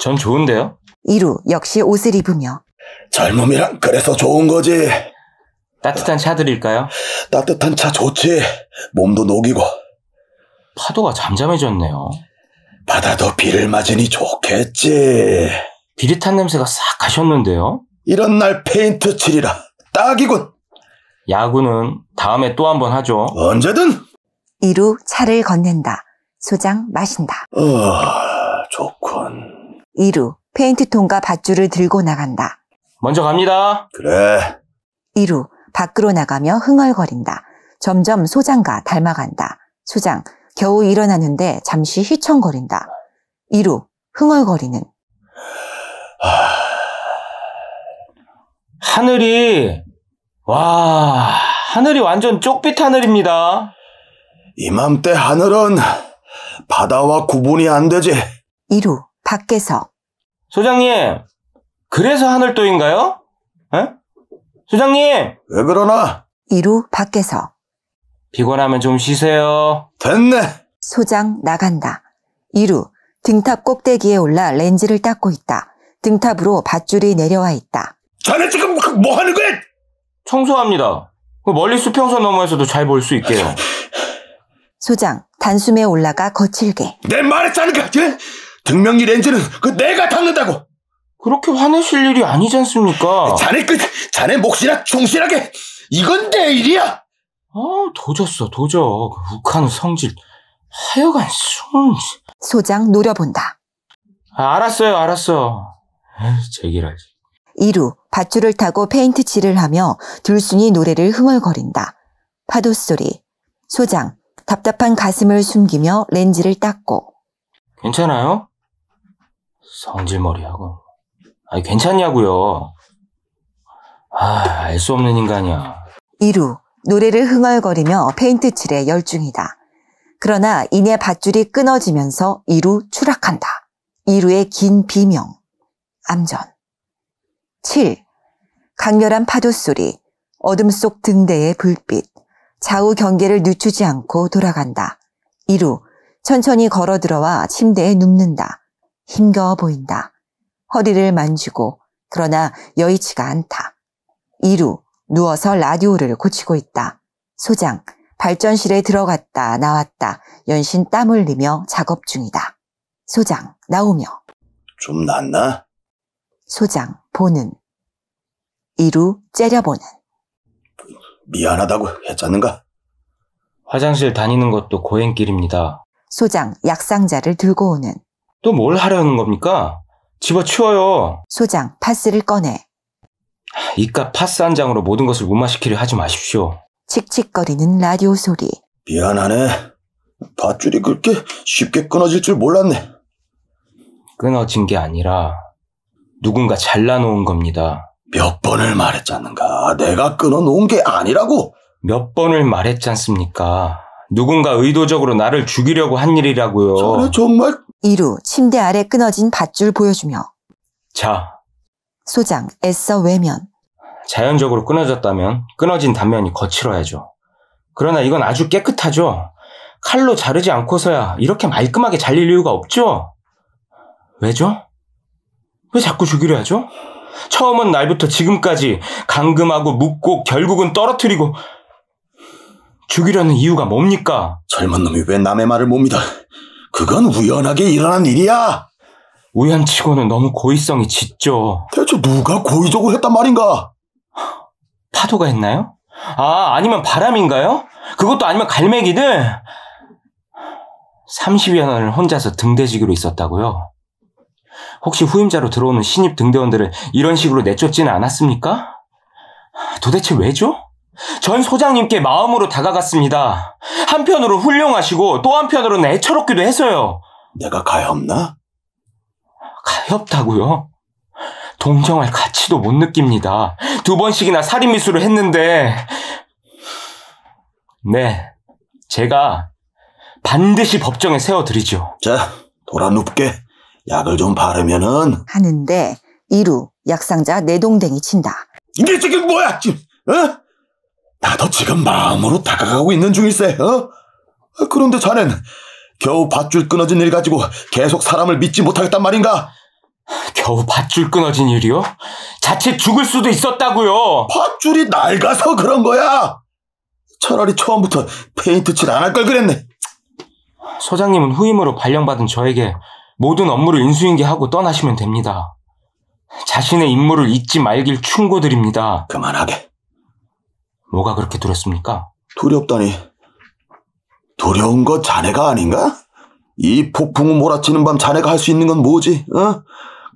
전 좋은데요? 이루 역시 옷을 입으며. 젊음이란 그래서 좋은 거지. 따뜻한 차 드릴까요? 따뜻한 차 좋지. 몸도 녹이고. 파도가 잠잠해졌네요. 바다도 비를 맞으니 좋겠지. 비릿한 냄새가 싹 가셨는데요? 이런 날 페인트 칠이라 딱이군. 야구는 다음에 또 한번 하죠. 언제든. 이루 차를 건넨다. 소장 마신다. 좋군. 이루 페인트통과 밧줄을 들고 나간다. 먼저 갑니다. 그래. 이루 밖으로 나가며 흥얼거린다. 점점 소장과 닮아간다. 소장 겨우 일어나는데 잠시 휘청거린다. 이루 흥얼거리는. 하늘이 완전 쪽빛 하늘입니다. 이맘때 하늘은 바다와 구분이 안 되지. 이루 밖에서. 소장님, 그래서 하늘도인가요? 에? 소장님! 왜 그러나? 이루 밖에서. 피곤하면 좀 쉬세요. 됐네. 소장 나간다. 이루 등탑 꼭대기에 올라 렌즈를 닦고 있다. 등탑으로 밧줄이 내려와 있다. 자네 지금 뭐 하는 거야? 청소합니다. 멀리 수평선 너머에서도 잘 볼 수 있게요. 소장 단숨에 올라가 거칠게. 내 말했잖아. 등명리 렌즈는 내가 닦는다고. 그렇게 화내실 일이 아니지 않습니까? 자네 몫이나 충실하게. 이건 내 일이야. 도졌어. 욱하는 성질. 하여간 소장 노려본다. 알았어. 제기랄. 이루 밧줄을 타고 페인트 칠을 하며 들순이 노래를 흥얼거린다. 파도 소리. 소장 답답한 가슴을 숨기며 렌즈를 닦고. 괜찮아요? 성질머리하고. 괜찮냐고요. 알 수 없는 인간이야. 이루 노래를 흥얼거리며 페인트 칠에 열중이다. 그러나 이내 밧줄이 끊어지면서 이루 추락한다. 이루의 긴 비명. 암전. 7. 강렬한 파도 소리. 어둠 속 등대의 불빛. 좌우 경계를 늦추지 않고 돌아간다. 이루 천천히 걸어 들어와 침대에 눕는다. 힘겨워 보인다. 허리를 만지고 그러나 여의치가 않다. 이루 누워서 라디오를 고치고 있다. 소장 발전실에 들어갔다 나왔다. 연신 땀 흘리며 작업 중이다. 소장 나오며 좀 낫나? 소장 보는 이루 째려보는 미안하다고 했잖는가? 화장실 다니는 것도 고행길입니다. 소장 약상자를 들고 오는 또 뭘 하려는 겁니까? 집어치워요. 소장 파스를 꺼내 이깟 파스 한 장으로 모든 것을 무마시키려 하지 마십시오. 칙칙거리는 라디오 소리. 미안하네. 밧줄이 그렇게 쉽게 끊어질 줄 몰랐네. 끊어진 게 아니라 누군가 잘라놓은 겁니다. 몇 번을 말했잖는가. 내가 끊어놓은 게 아니라고. 몇 번을 말했지 않습니까? 누군가 의도적으로 나를 죽이려고 한 일이라고요. 자네 정말. 이루 침대 아래 끊어진 밧줄 보여주며 자, 소장 애써 외면. 자연적으로 끊어졌다면 끊어진 단면이 거칠어야죠. 그러나 이건 아주 깨끗하죠. 칼로 자르지 않고서야 이렇게 말끔하게 잘릴 이유가 없죠. 왜죠? 왜 자꾸 죽이려 하죠? 처음은 날부터 지금까지 감금하고 묻고 결국은 떨어뜨리고 죽이려는 이유가 뭡니까? 젊은 놈이 왜 남의 말을 못 믿어. 그건 우연하게 일어난 일이야. 우연치고는 너무 고의성이 짙죠. 대체 누가 고의적으로 했단 말인가? 파도가 했나요? 아니면 바람인가요? 그것도 아니면 갈매기들? 30여 년을 혼자서 등대지기로 있었다고요? 혹시 후임자로 들어오는 신입 등대원들을 이런 식으로 내쫓지는 않았습니까? 도대체 왜죠? 전 소장님께 마음으로 다가갔습니다. 한편으로 훌륭하시고 또 한편으로는 애처롭기도 해서요. 내가 가엾나? 가엾다고요? 동정할 가치도 못 느낍니다. 2번씩이나 살인미수를 했는데 네, 제가 반드시 법정에 세워드리죠. 자, 돌아 눕게. 약을 좀 바르면은. 하는데 이루 약상자 내동댕이 친다. 이게 지금 뭐야 지금? 어? 나도 지금 마음으로 다가가고 있는 중일세. 그런데 자넨 겨우 밧줄 끊어진 일 가지고 계속 사람을 믿지 못하겠단 말인가? 겨우 밧줄 끊어진 일이요? 자칫 죽을 수도 있었다고요. 밧줄이 낡아서 그런 거야. 차라리 처음부터 페인트 칠 안 할 걸 그랬네. 소장님은 후임으로 발령받은 저에게 모든 업무를 인수인계하고 떠나시면 됩니다. 자신의 임무를 잊지 말길 충고드립니다. 그만하게. 뭐가 그렇게 두렵습니까? 두렵다니. 두려운 건 자네가 아닌가? 이 폭풍우 몰아치는 밤 자네가 할 수 있는 건 뭐지?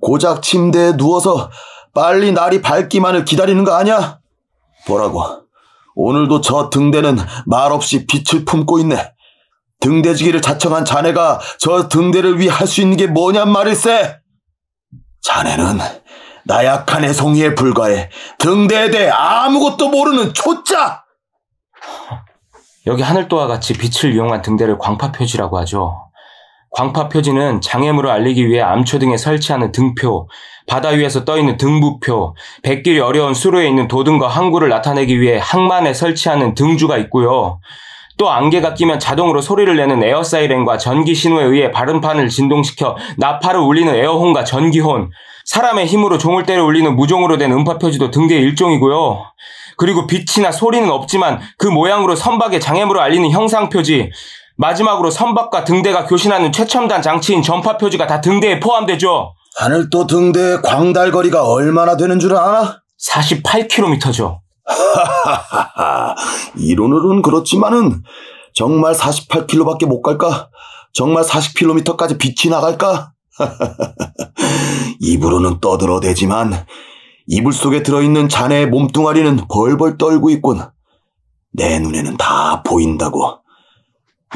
고작 침대에 누워서 빨리 날이 밝기만을 기다리는 거 아니야? 보라고. 오늘도 저 등대는 말없이 빛을 품고 있네. 등대지기를 자청한 자네가 저 등대를 위해 할 수 있는 게 뭐냔 말일세. 자네는 나약한 애송이에 불과해 등대에 대해 아무것도 모르는 초짜! 여기 하늘도와 같이 빛을 이용한 등대를 광파표지라고 하죠. 광파표지는 장애물을 알리기 위해 암초 등에 설치하는 등표, 바다 위에서 떠있는 등부표, 뵙기리 어려운 수로에 있는 도등과 항구를 나타내기 위해 항만에 설치하는 등주가 있고요. 또 안개가 끼면 자동으로 소리를 내는 에어 사이렌과 전기 신호에 의해 발음판을 진동시켜 나팔을 울리는 에어혼과 전기혼, 사람의 힘으로 종을 때려 울리는 무종으로 된 음파표지도 등대의 일종이고요. 그리고 빛이나 소리는 없지만 그 모양으로 선박의 장애물을 알리는 형상표지, 마지막으로 선박과 등대가 교신하는 최첨단 장치인 전파표지가 다 등대에 포함되죠. 하늘도 등대의 광달거리가 얼마나 되는 줄 아나? 48km죠. 이론으로는 그렇지만은 정말 48km밖에 못 갈까? 정말 40km까지 빛이 나갈까? 입으로는 떠들어대지만 이불 속에 들어있는 자네의 몸뚱아리는 벌벌 떨고 있군. 내 눈에는 다 보인다고.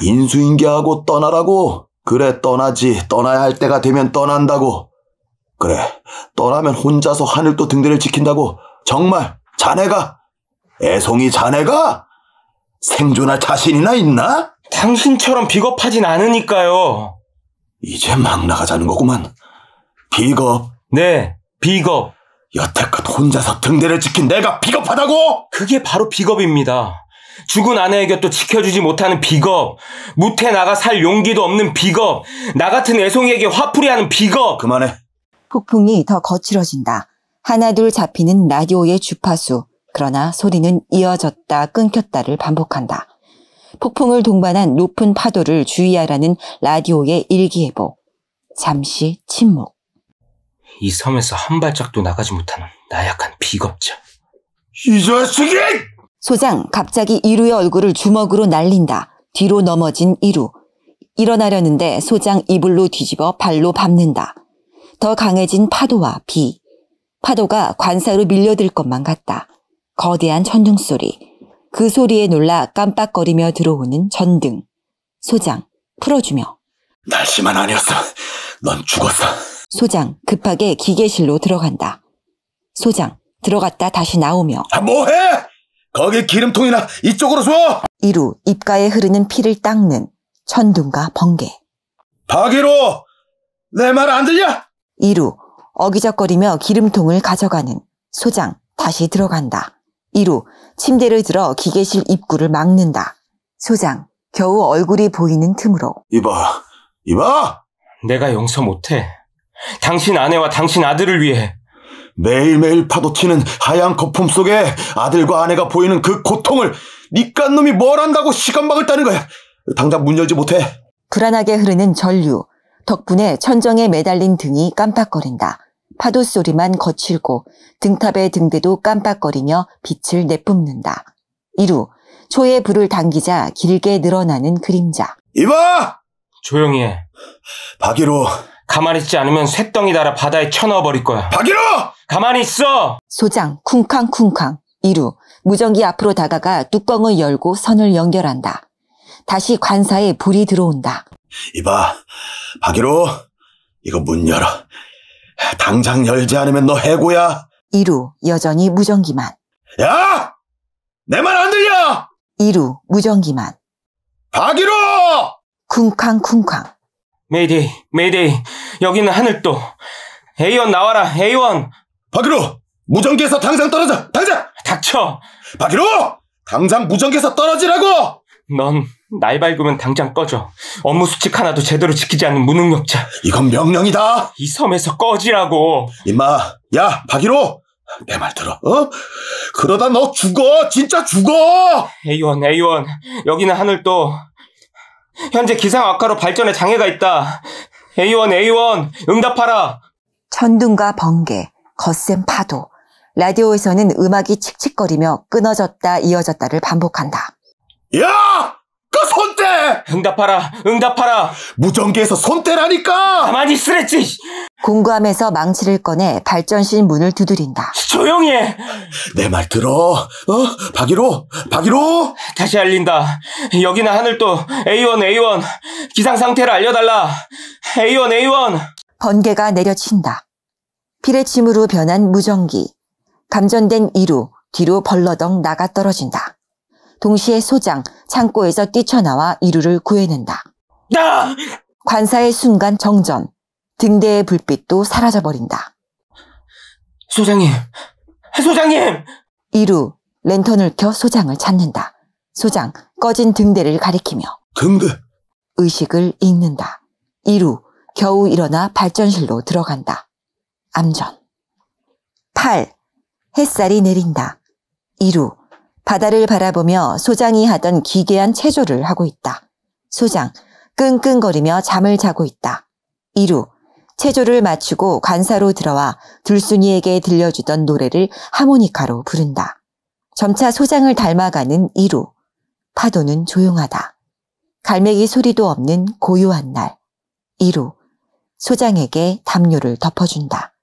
인수인계하고 떠나라고. 그래, 떠나지. 떠나야 할 때가 되면 떠난다고. 그래, 떠나면 혼자서 하늘도 등대를 지킨다고. 정말 자네가, 애송이 자네가 생존할 자신이나 있나? 당신처럼 비겁하진 않으니까요. 이제 막 나가자는 거구만. 비겁. 네, 비겁. 여태껏 혼자서 등대를 지킨 내가 비겁하다고? 그게 바로 비겁입니다. 죽은 아내의 곁도 지켜주지 못하는 비겁, 무태 나가 살 용기도 없는 비겁, 나 같은 애송이에게 화풀이하는 비겁. 그만해. 폭풍이 더 거칠어진다. 하나둘 잡히는 라디오의 주파수. 그러나 소리는 이어졌다 끊겼다를 반복한다. 폭풍을 동반한 높은 파도를 주의하라는 라디오의 일기예보. 잠시 침묵. 이 섬에서 한 발짝도 나가지 못하는 나약한 비겁자. 이 자식이! 소장 갑자기 이루의 얼굴을 주먹으로 날린다. 뒤로 넘어진 이루. 일어나려는데 소장 이불로 뒤집어 발로 밟는다. 더 강해진 파도와 비. 파도가 관사로 밀려들 것만 같다. 거대한 천둥 소리. 그 소리에 놀라 깜빡거리며 들어오는 전등. 소장 풀어주며. 날씨만 아니었어. 넌 죽었어. 소장 급하게 기계실로 들어간다. 소장 들어갔다 다시 나오며. 뭐해? 거기 기름통이나 이쪽으로 줘. 이루 입가에 흐르는 피를 닦는 천둥과 번개. 박이로 내 말 안 들려? 이루 어기적거리며 기름통을 가져가는. 소장 다시 들어간다. 이루 침대를 들어 기계실 입구를 막는다. 소장 겨우 얼굴이 보이는 틈으로. 이봐. 내가 용서 못해. 당신 아내와 당신 아들을 위해. 매일매일 파도치는 하얀 거품 속에 아들과 아내가 보이는 그 고통을 니깟 놈이 뭘 안다고 시간막을 따는 거야. 당장 문 열지 못해. 불안하게 흐르는 전류. 덕분에 천정에 매달린 등이 깜빡거린다. 파도 소리만 거칠고 등탑의 등대도 깜빡거리며 빛을 내뿜는다. 이루 초에 불을 당기자 길게 늘어나는 그림자. 이봐! 조용히 해. 박이로. 가만히 있지 않으면 쇳덩이 달아 바다에 쳐넣어버릴 거야. 박이로! 가만히 있어! 소장 쿵쾅쿵쾅. 이루 무전기 앞으로 다가가 뚜껑을 열고 선을 연결한다. 다시 관사에 불이 들어온다. 이봐, 박이로. 이거 문 열어. 당장 열지 않으면 너 해고야. 이루 여전히 무전기만. 야! 내 말 안 들려! 이루 무전기만. 박이로! 쿵쾅쿵쾅. 메이데이. 여기는 하늘도. A1 나와라, A1. 박이로! 무전기에서 당장 떨어져! 당장! 닥쳐. 박이로! 당장 무전기에서 떨어지라고! 넌 날 밝으면 당장 꺼져. 업무 수칙 하나도 제대로 지키지 않는 무능력자. 이건 명령이다. 이 섬에서 꺼지라고. 임마, 야, 박이로! 내 말 들어, 어? 그러다 너 죽어! 진짜 죽어! A1. 여기는 하늘도. 현재 기상 악화로 발전에 장애가 있다. A1. 응답하라. 천둥과 번개, 거센 파도. 라디오에서는 음악이 칙칙거리며 끊어졌다 이어졌다를 반복한다. 야! 그 손대! 응답하라. 무전기에서 손대라니까! 가만히 있으랬지. 공구함에서 망치를 꺼내 발전실 문을 두드린다. 조용히 해. 내 말 들어, 박이로! 다시 알린다. 여기는 하늘도. A1. 기상 상태를 알려달라. A1. 번개가 내려친다. 피레침으로 변한 무전기. 감전된 이루 뒤로 벌러덩 나가 떨어진다. 동시에 소장 창고에서 뛰쳐나와 이루를 구해낸다. 야! 관사의 순간 정전. 등대의 불빛도 사라져버린다. 소장님. 이루 랜턴을 켜 소장을 찾는다. 소장 꺼진 등대를 가리키며. 등대. 의식을 잃는다. 이루 겨우 일어나 발전실로 들어간다. 암전. 8. 햇살이 내린다. 이루 바다를 바라보며 소장이 하던 기괴한 체조를 하고 있다. 소장 끙끙거리며 잠을 자고 있다. 이루 체조를 마치고 관사로 들어와 둘순이에게 들려주던 노래를 하모니카로 부른다. 점차 소장을 닮아가는 이루. 파도는 조용하다. 갈매기 소리도 없는 고요한 날. 이루 소장에게 담요를 덮어준다.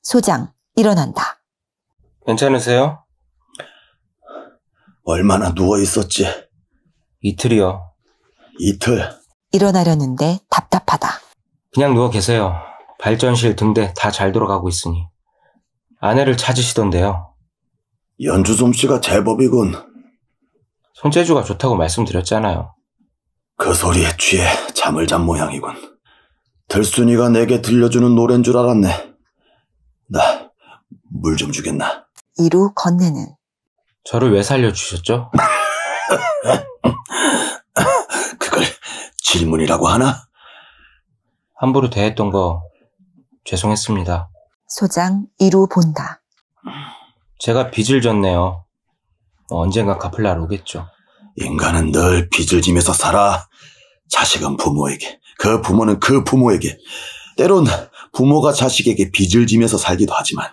소장 일어난다. 괜찮으세요? 얼마나 누워있었지? 이틀이요. 이틀. 일어나려는데 답답하다. 그냥 누워 계세요. 발전실 등대 다 잘 돌아가고 있으니. 아내를 찾으시던데요. 연주 솜씨가 제법이군. 손재주가 좋다고 말씀드렸잖아요. 그 소리에 취해 잠을 잔 모양이군. 들순이가 내게 들려주는 노래인 줄 알았네. 나 물 좀 주겠나? 이루 건네는. 저를 왜 살려주셨죠? 그걸 질문이라고 하나? 함부로 대했던 거 죄송했습니다. 소장 이루 본다. 제가 빚을 졌네요. 언젠가 갚을 날 오겠죠. 인간은 늘 빚을 지면서 살아. 자식은 부모에게, 그 부모는 그 부모에게, 때론 부모가 자식에게 빚을 지면서 살기도 하지만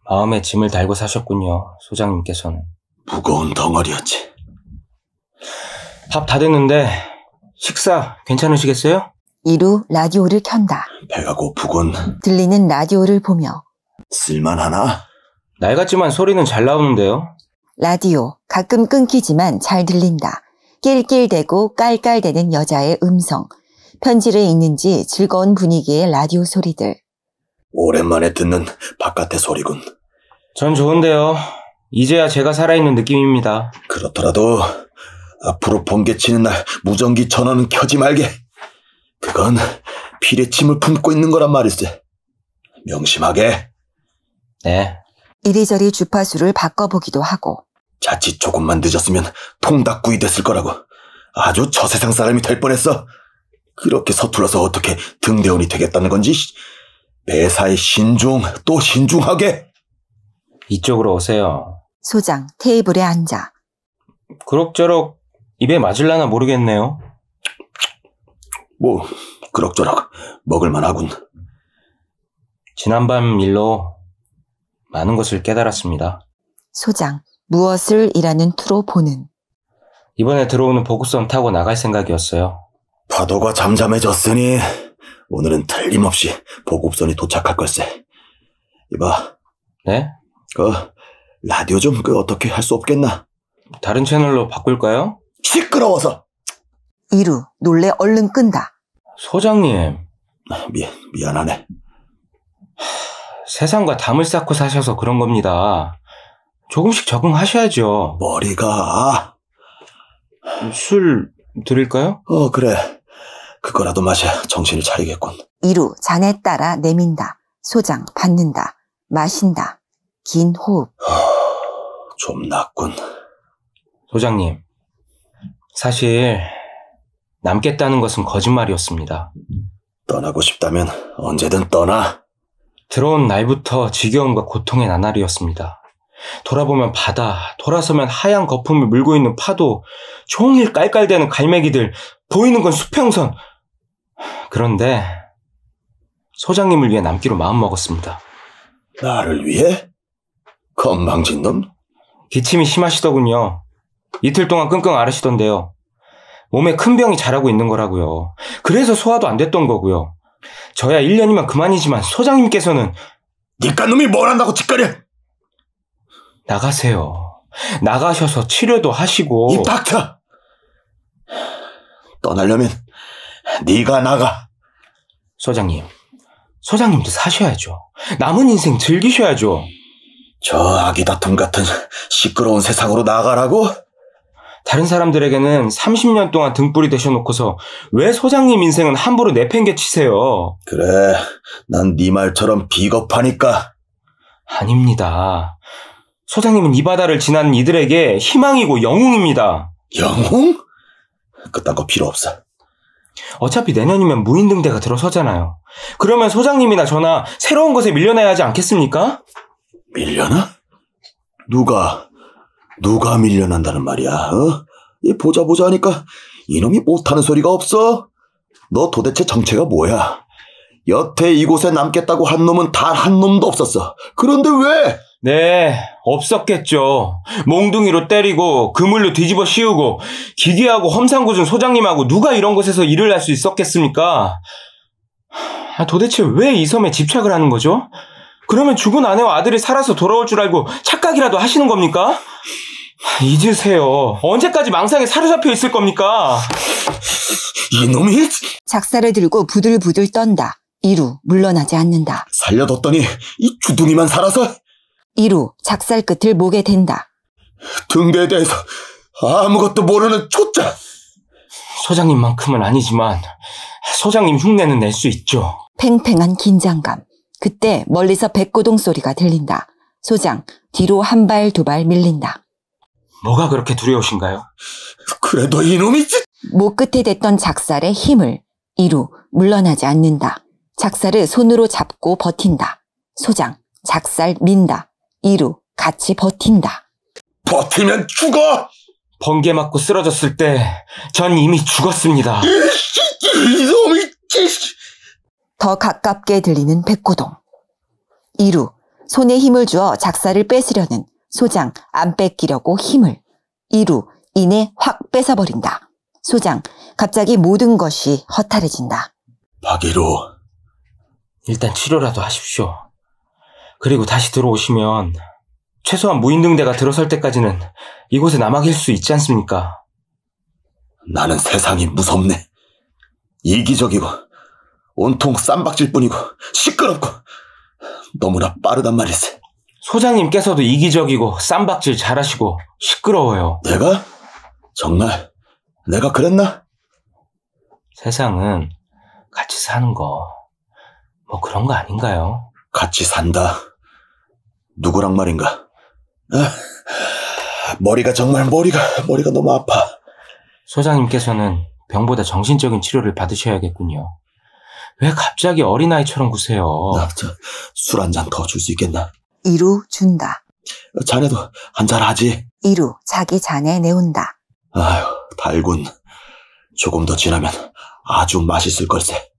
마음에 짐을 달고 사셨군요, 소장님께서는. 무거운 덩어리였지. 밥 다 됐는데 식사 괜찮으시겠어요? 이루 라디오를 켠다. 배가 고프군. 들리는 라디오를 보며 쓸만하나? 낡았지만 소리는 잘 나오는데요. 라디오 가끔 끊기지만 잘 들린다. 낄낄대고 깔깔대는 여자의 음성. 편지를 읽는지 즐거운 분위기의 라디오 소리들. 오랜만에 듣는 바깥의 소리군. 전 좋은데요. 이제야 제가 살아있는 느낌입니다. 그렇더라도 앞으로 번개 치는 날 무전기 전원은 켜지 말게. 그건 필에 침을 품고 있는 거란 말일세. 명심하게. 네. 이리저리 주파수를 바꿔보기도 하고. 자칫 조금만 늦었으면 통닭구이 됐을 거라고. 아주 저세상 사람이 될 뻔했어. 그렇게 서툴러서 어떻게 등대원이 되겠다는 건지. 매사에 신중 또 신중하게. 이쪽으로 오세요. 소장 테이블에 앉아. 그럭저럭 입에 맞을라나 모르겠네요. 뭐 그럭저럭 먹을만 하군. 지난밤 일로 많은 것을 깨달았습니다. 소장 무엇을 이라는 투로 보는. 이번에 들어오는 보급선 타고 나갈 생각이었어요. 파도가 잠잠해졌으니 오늘은 틀림없이 보급선이 도착할 걸세. 이봐. 네? 라디오 좀 어떻게 할 수 없겠나? 다른 채널로 바꿀까요? 시끄러워서. 이루 놀래 얼른 끈다. 소장님. 미안하네. 세상과 담을 쌓고 사셔서 그런 겁니다. 조금씩 적응하셔야죠. 머리가. 술 드릴까요? 그래. 그거라도 마셔 정신을 차리겠군. 이루 잔에 따라 내민다. 소장 받는다. 마신다. 긴 호흡. 좀 낫군. 소장님, 사실 남겠다는 것은 거짓말이었습니다. 떠나고 싶다면 언제든 떠나. 들어온 날부터 지겨움과 고통의 나날이었습니다. 돌아보면 바다, 돌아서면 하얀 거품을 물고 있는 파도, 종일 깔깔대는 갈매기들, 보이는 건 수평선. 그런데 소장님을 위해 남기로 마음먹었습니다. 나를 위해? 건방진 놈? 기침이 심하시더군요. 이틀 동안 끙끙 앓으시던데요. 몸에 큰 병이 자라고 있는 거라고요. 그래서 소화도 안 됐던 거고요. 저야 1년이면 그만이지만 소장님께서는. 니깟 놈이 뭘 한다고 짓거려. 나가세요. 나가셔서 치료도 하시고. 이 닥터. 떠나려면 네가 나가. 소장님도 사셔야죠. 남은 인생 즐기셔야죠. 저 아기 다툼 같은 시끄러운 세상으로 나가라고? 다른 사람들에게는 30년 동안 등불이 되셔놓고서 왜 소장님 인생은 함부로 내팽개치세요? 그래, 난 네 말처럼 비겁하니까. 아닙니다. 소장님은 이 바다를 지나는 이들에게 희망이고 영웅입니다. 영웅? 그딴 거 필요 없어. 어차피 내년이면 무인등대가 들어서잖아요. 그러면 소장님이나 저나 새로운 것에 밀려나야 하지 않겠습니까? 밀려나? 누가 밀려난다는 말이야? 이 보자 하니까 이놈이 못하는 소리가 없어? 너 도대체 정체가 뭐야? 여태 이곳에 남겠다고 한 놈은 단 한 놈도 없었어. 그런데 왜? 네, 없었겠죠. 몽둥이로 때리고 그물로 뒤집어 씌우고 기괴하고 험상궂은 소장님하고 누가 이런 곳에서 일을 할 수 있었겠습니까? 도대체 왜 이 섬에 집착을 하는 거죠? 그러면 죽은 아내와 아들이 살아서 돌아올 줄 알고 착각이라도 하시는 겁니까? 잊으세요. 언제까지 망상에 사로잡혀 있을 겁니까? 이놈이? 작사를 들고 부들부들 떤다. 이루 물러나지 않는다. 살려뒀더니 이 주둥이만 살아서? 이루 작살 끝을 목에 댄다. 등대에 대해서 아무것도 모르는 초짜. 소장님만큼은 아니지만 소장님 흉내는 낼 수 있죠. 팽팽한 긴장감. 그때 멀리서 백고동 소리가 들린다. 소장 뒤로 한 발 두 발 밀린다. 뭐가 그렇게 두려우신가요? 그래도 이놈이 목 끝에 댔던 작살의 힘을 이루 물러나지 않는다. 작살을 손으로 잡고 버틴다. 소장, 작살 민다. 이루 같이 버틴다. 버티면 죽어! 번개 맞고 쓰러졌을 때 전 이미 죽었습니다. 이놈이 더 가깝게 들리는 백고동. 이루 손에 힘을 주어 작살을 뺏으려는 소장, 안 뺏기려고 힘을. 이루 이내 확 뺏어버린다. 소장, 갑자기 모든 것이 허탈해진다. 박이루, 일단 치료라도 하십시오. 그리고 다시 들어오시면 최소한 무인등대가 들어설 때까지는 이곳에 남아 계실 수 있지 않습니까? 나는 세상이 무섭네. 이기적이고 온통 쌈박질뿐이고 시끄럽고 너무나 빠르단 말이지. 소장님께서도 이기적이고 쌈박질 잘하시고 시끄러워요. 내가? 정말 내가 그랬나? 세상은 같이 사는 거 뭐 그런 거 아닌가요? 같이 산다. 누구랑 말인가? 머리가 너무 아파. 소장님께서는 병보다 정신적인 치료를 받으셔야겠군요. 왜 갑자기 어린아이처럼 구세요? 술 한 잔 더 줄 수 있겠나? 이루 준다. 자네도 한잔 하지. 이루 자기 잔에 내온다. 아휴, 달군. 조금 더 지나면 아주 맛있을 걸세.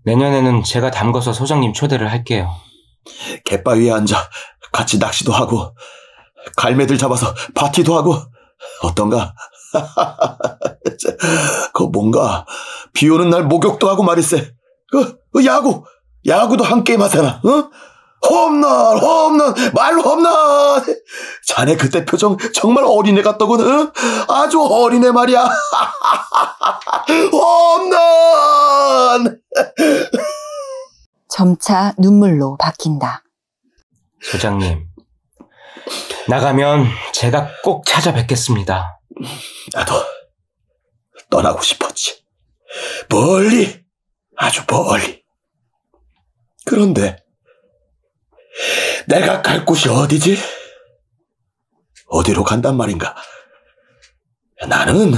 내년에는 제가 담궈서 소장님 초대를 할게요. 갯바위에 앉아 같이 낚시도 하고 갈매들 잡아서 파티도 하고 어떤가? 그 뭔가 비 오는 날 목욕도 하고 말일세. 야구도 한 게임 하잖아. 홈런 말로 홈런. 자네 그때 표정 정말 어린애 같더군. 아주 어린애 말이야. 홈런. 점차 눈물로 바뀐다. 소장님, 나가면 제가 꼭 찾아뵙겠습니다. 나도 떠나고 싶었지. 멀리, 아주 멀리. 그런데 내가 갈 곳이 어디지? 어디로 간단 말인가? 나는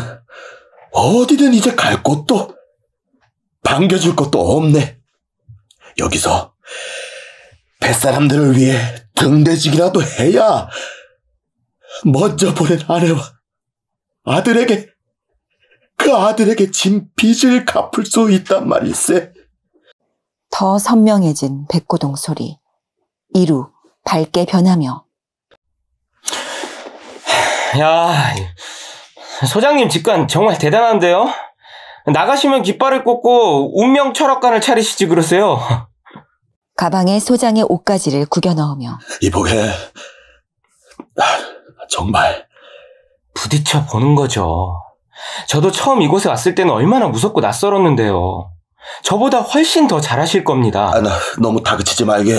어디든 이제 갈 곳도 반겨줄 것도 없네. 여기서 뱃사람들을 위해 등대지기라도 해야 먼저 보낸 아내와 아들에게 그 아들에게 진 빚을 갚을 수 있단 말일세. 더 선명해진 백고동 소리. 이루 밝게 변하며. 야, 소장님 직관 정말 대단한데요? 나가시면 깃발을 꽂고 운명 철학관을 차리시지 그러세요. 가방에 소장의 옷가지를 구겨 넣으며. 이보게, 정말 부딪혀 보는 거죠. 저도 처음 이곳에 왔을 때는 얼마나 무섭고 낯설었는데요. 저보다 훨씬 더 잘하실 겁니다. 나 너무 다그치지 말게.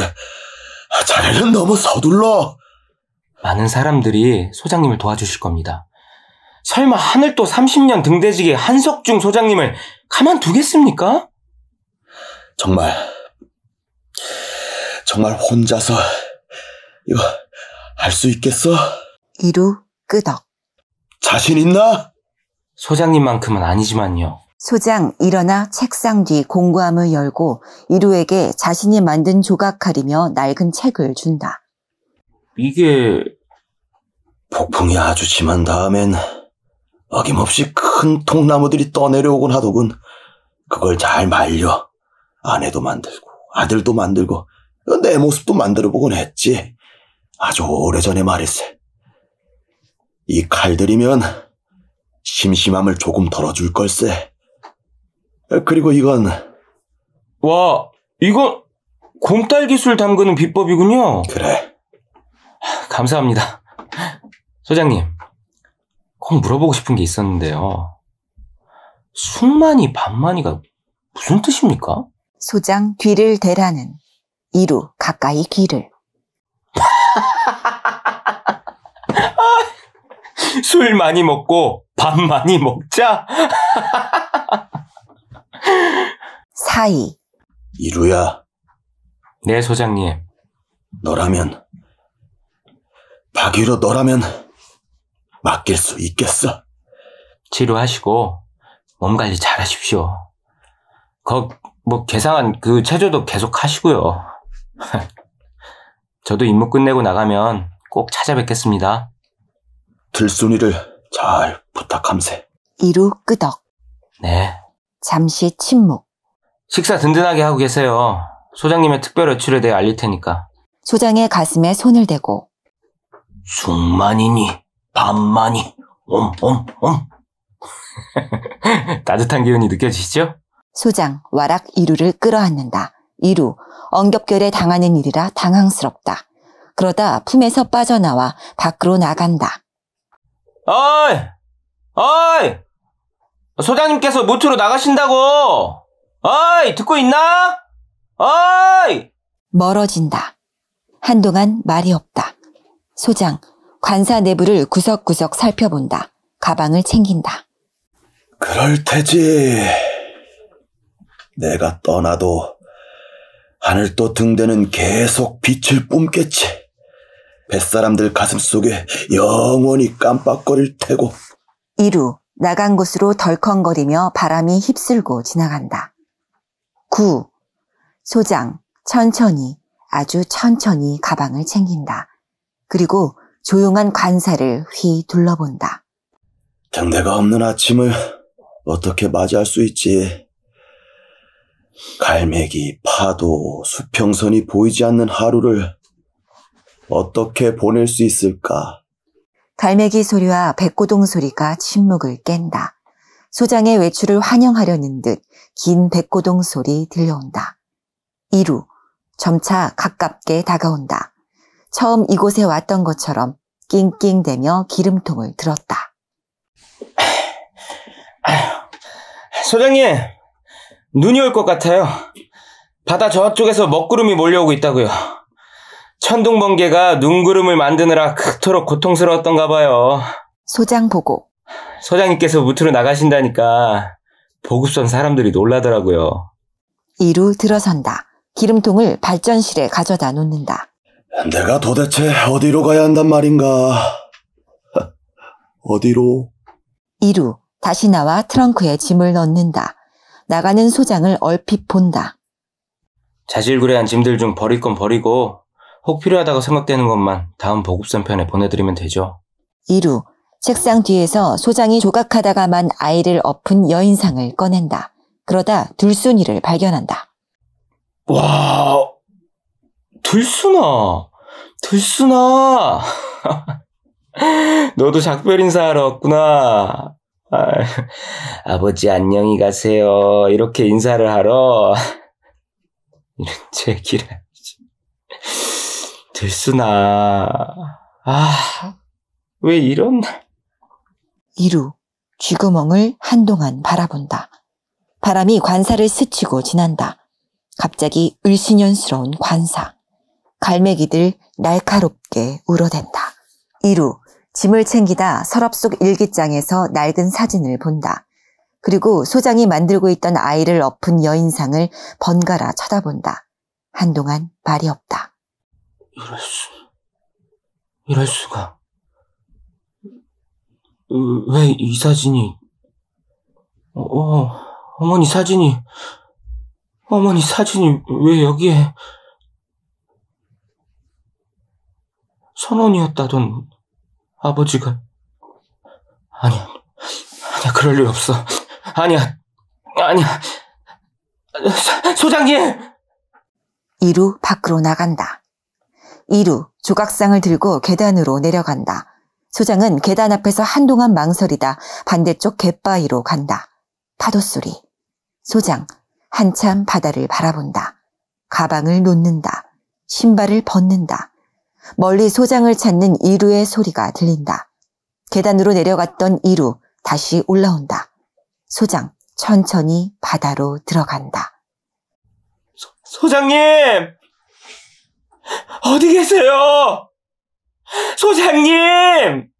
자네는 너무 서둘러. 많은 사람들이 소장님을 도와주실 겁니다. 설마 하늘도 30년 등대지기 한석중 소장님을 가만두겠습니까? 정말 혼자서 이거 할 수 있겠어? 이루 끄덕. 자신 있나? 소장님만큼은 아니지만요. 소장 일어나 책상 뒤 공구함을 열고 이루에게 자신이 만든 조각칼이며 낡은 책을 준다. 이게 폭풍이 아주 심한 다음엔 어김없이 큰 통나무들이 떠내려오곤 하더군. 그걸 잘 말려 아내도 만들고 아들도 만들고 내 모습도 만들어보곤 했지. 아주 오래전에 말일세. 이 칼들이면 심심함을 조금 덜어줄 걸세. 그리고 이건 와, 이건 곰탈 기술 담그는 비법이군요. 그래. 감사합니다. 소장님, 꼭 물어보고 싶은 게 있었는데요. 숭만이 반만이가 무슨 뜻입니까? 소장 뒤를 대라는 이루 가까이 귀를. 술 많이 먹고 밥 많이 먹자? 사이. 이루야, 네, 소장님. 너라면 박유로 너라면 맡길 수 있겠어? 치료하시고 몸 관리 잘 하십시오. 개상한 그 체조도 계속 하시고요. 저도 임무 끝내고 나가면 꼭 찾아뵙겠습니다. 들순이를 잘 부탁함세. 이루 끄덕. 네. 잠시 침묵. 식사 든든하게 하고 계세요. 소장님의 특별 외출에 대해 알릴 테니까. 소장의 가슴에 손을 대고 숭만이니 반만이 옴옴옴. 따뜻한 기운이 느껴지시죠? 소장 와락 이루를 끌어안는다. 이루 엉겹결에 당하는 일이라 당황스럽다. 그러다 품에서 빠져나와 밖으로 나간다. 어이! 어이! 소장님께서 무트로 나가신다고! 어이! 듣고 있나? 어이! 멀어진다. 한동안 말이 없다. 소장 관사 내부를 구석구석 살펴본다. 가방을 챙긴다. 그럴 테지. 내가 떠나도 하늘도 등대는 계속 빛을 뿜겠지. 뱃사람들 가슴속에 영원히 깜빡거릴 테고. 이루 나간 곳으로 덜컹거리며 바람이 휩쓸고 지나간다. 9. 소장 천천히 아주 천천히 가방을 챙긴다. 그리고 조용한 관사를 휘 둘러본다. 등대가 없는 아침을 어떻게 맞이할 수 있지? 갈매기, 파도, 수평선이 보이지 않는 하루를 어떻게 보낼 수 있을까? 갈매기 소리와 백고동 소리가 침묵을 깬다. 소장의 외출을 환영하려는 듯 긴 백고동 소리 들려온다. 이루 점차 가깝게 다가온다. 처음 이곳에 왔던 것처럼 낑낑대며 기름통을 들었다. 소장님, 눈이 올 것 같아요. 바다 저쪽에서 먹구름이 몰려오고 있다고요. 천둥번개가 눈구름을 만드느라 그토록 고통스러웠던가 봐요. 소장 보고 소장님께서 무트로 나가신다니까 보급선 사람들이 놀라더라고요. 이루 들어선다. 기름통을 발전실에 가져다 놓는다. 내가 도대체 어디로 가야 한단 말인가? 어디로? 이루 다시 나와 트렁크에 짐을 넣는다. 나가는 소장을 얼핏 본다. 자질구레한 짐들 중 버릴 건 버리고 혹 필요하다고 생각되는 것만 다음 보급선 편에 보내드리면 되죠. 이루 책상 뒤에서 소장이 조각하다가만 아이를 엎은 여인상을 꺼낸다. 그러다 들순이를 발견한다. 와, 들순아. 너도 작별 인사하러 왔구나. 아버지 안녕히 가세요. 이렇게 인사를 하러. 이런 제기를. 들순아. 왜 이런. 이루 쥐구멍을 한동안 바라본다. 바람이 관사를 스치고 지난다. 갑자기 을씨년스러운 관사. 갈매기들 날카롭게 울어댄다. 이루 짐을 챙기다 서랍 속 일기장에서 낡은 사진을 본다. 그리고 소장이 만들고 있던 아이를 엎은 여인상을 번갈아 쳐다본다. 한동안 말이 없다. 이럴 수가. 왜 이 사진이. 어머니 사진이 왜 여기에. 선원이었다던 아버지가. 아니야, 그럴 리 없어. 아니야. 소장님! 이루 밖으로 나간다. 이루 조각상을 들고 계단으로 내려간다. 소장은 계단 앞에서 한동안 망설이다 반대쪽 갯바위로 간다. 파도소리. 소장 한참 바다를 바라본다. 가방을 놓는다. 신발을 벗는다. 멀리 소장을 찾는 이루의 소리가 들린다. 계단으로 내려갔던 이루 다시 올라온다. 소장 천천히 바다로 들어간다. 소장님! 어디 계세요? 소장님!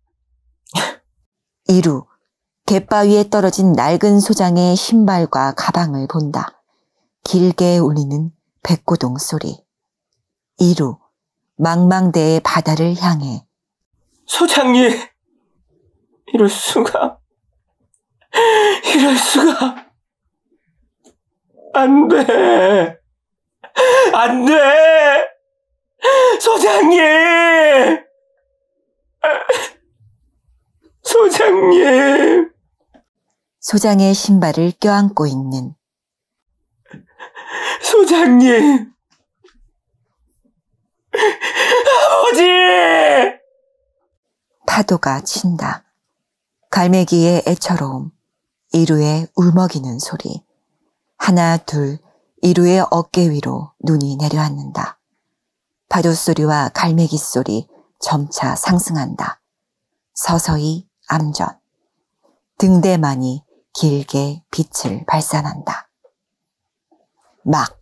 이루 갯바위에 떨어진 낡은 소장의 신발과 가방을 본다. 길게 울리는 백고동 소리. 이루 망망대해 바다를 향해. 소장님! 이럴 수가. 이럴 수가. 안 돼. 안 돼. 소장님. 소장님. 소장의 신발을 껴안고 있는 소장님. 아버지! 파도가 친다. 갈매기의 애처로움, 이루의 울먹이는 소리. 하나 둘 이루의 어깨 위로 눈이 내려앉는다. 파도 소리와 갈매기 소리 점차 상승한다. 서서히 암전. 등대만이 길게 빛을 발산한다. 막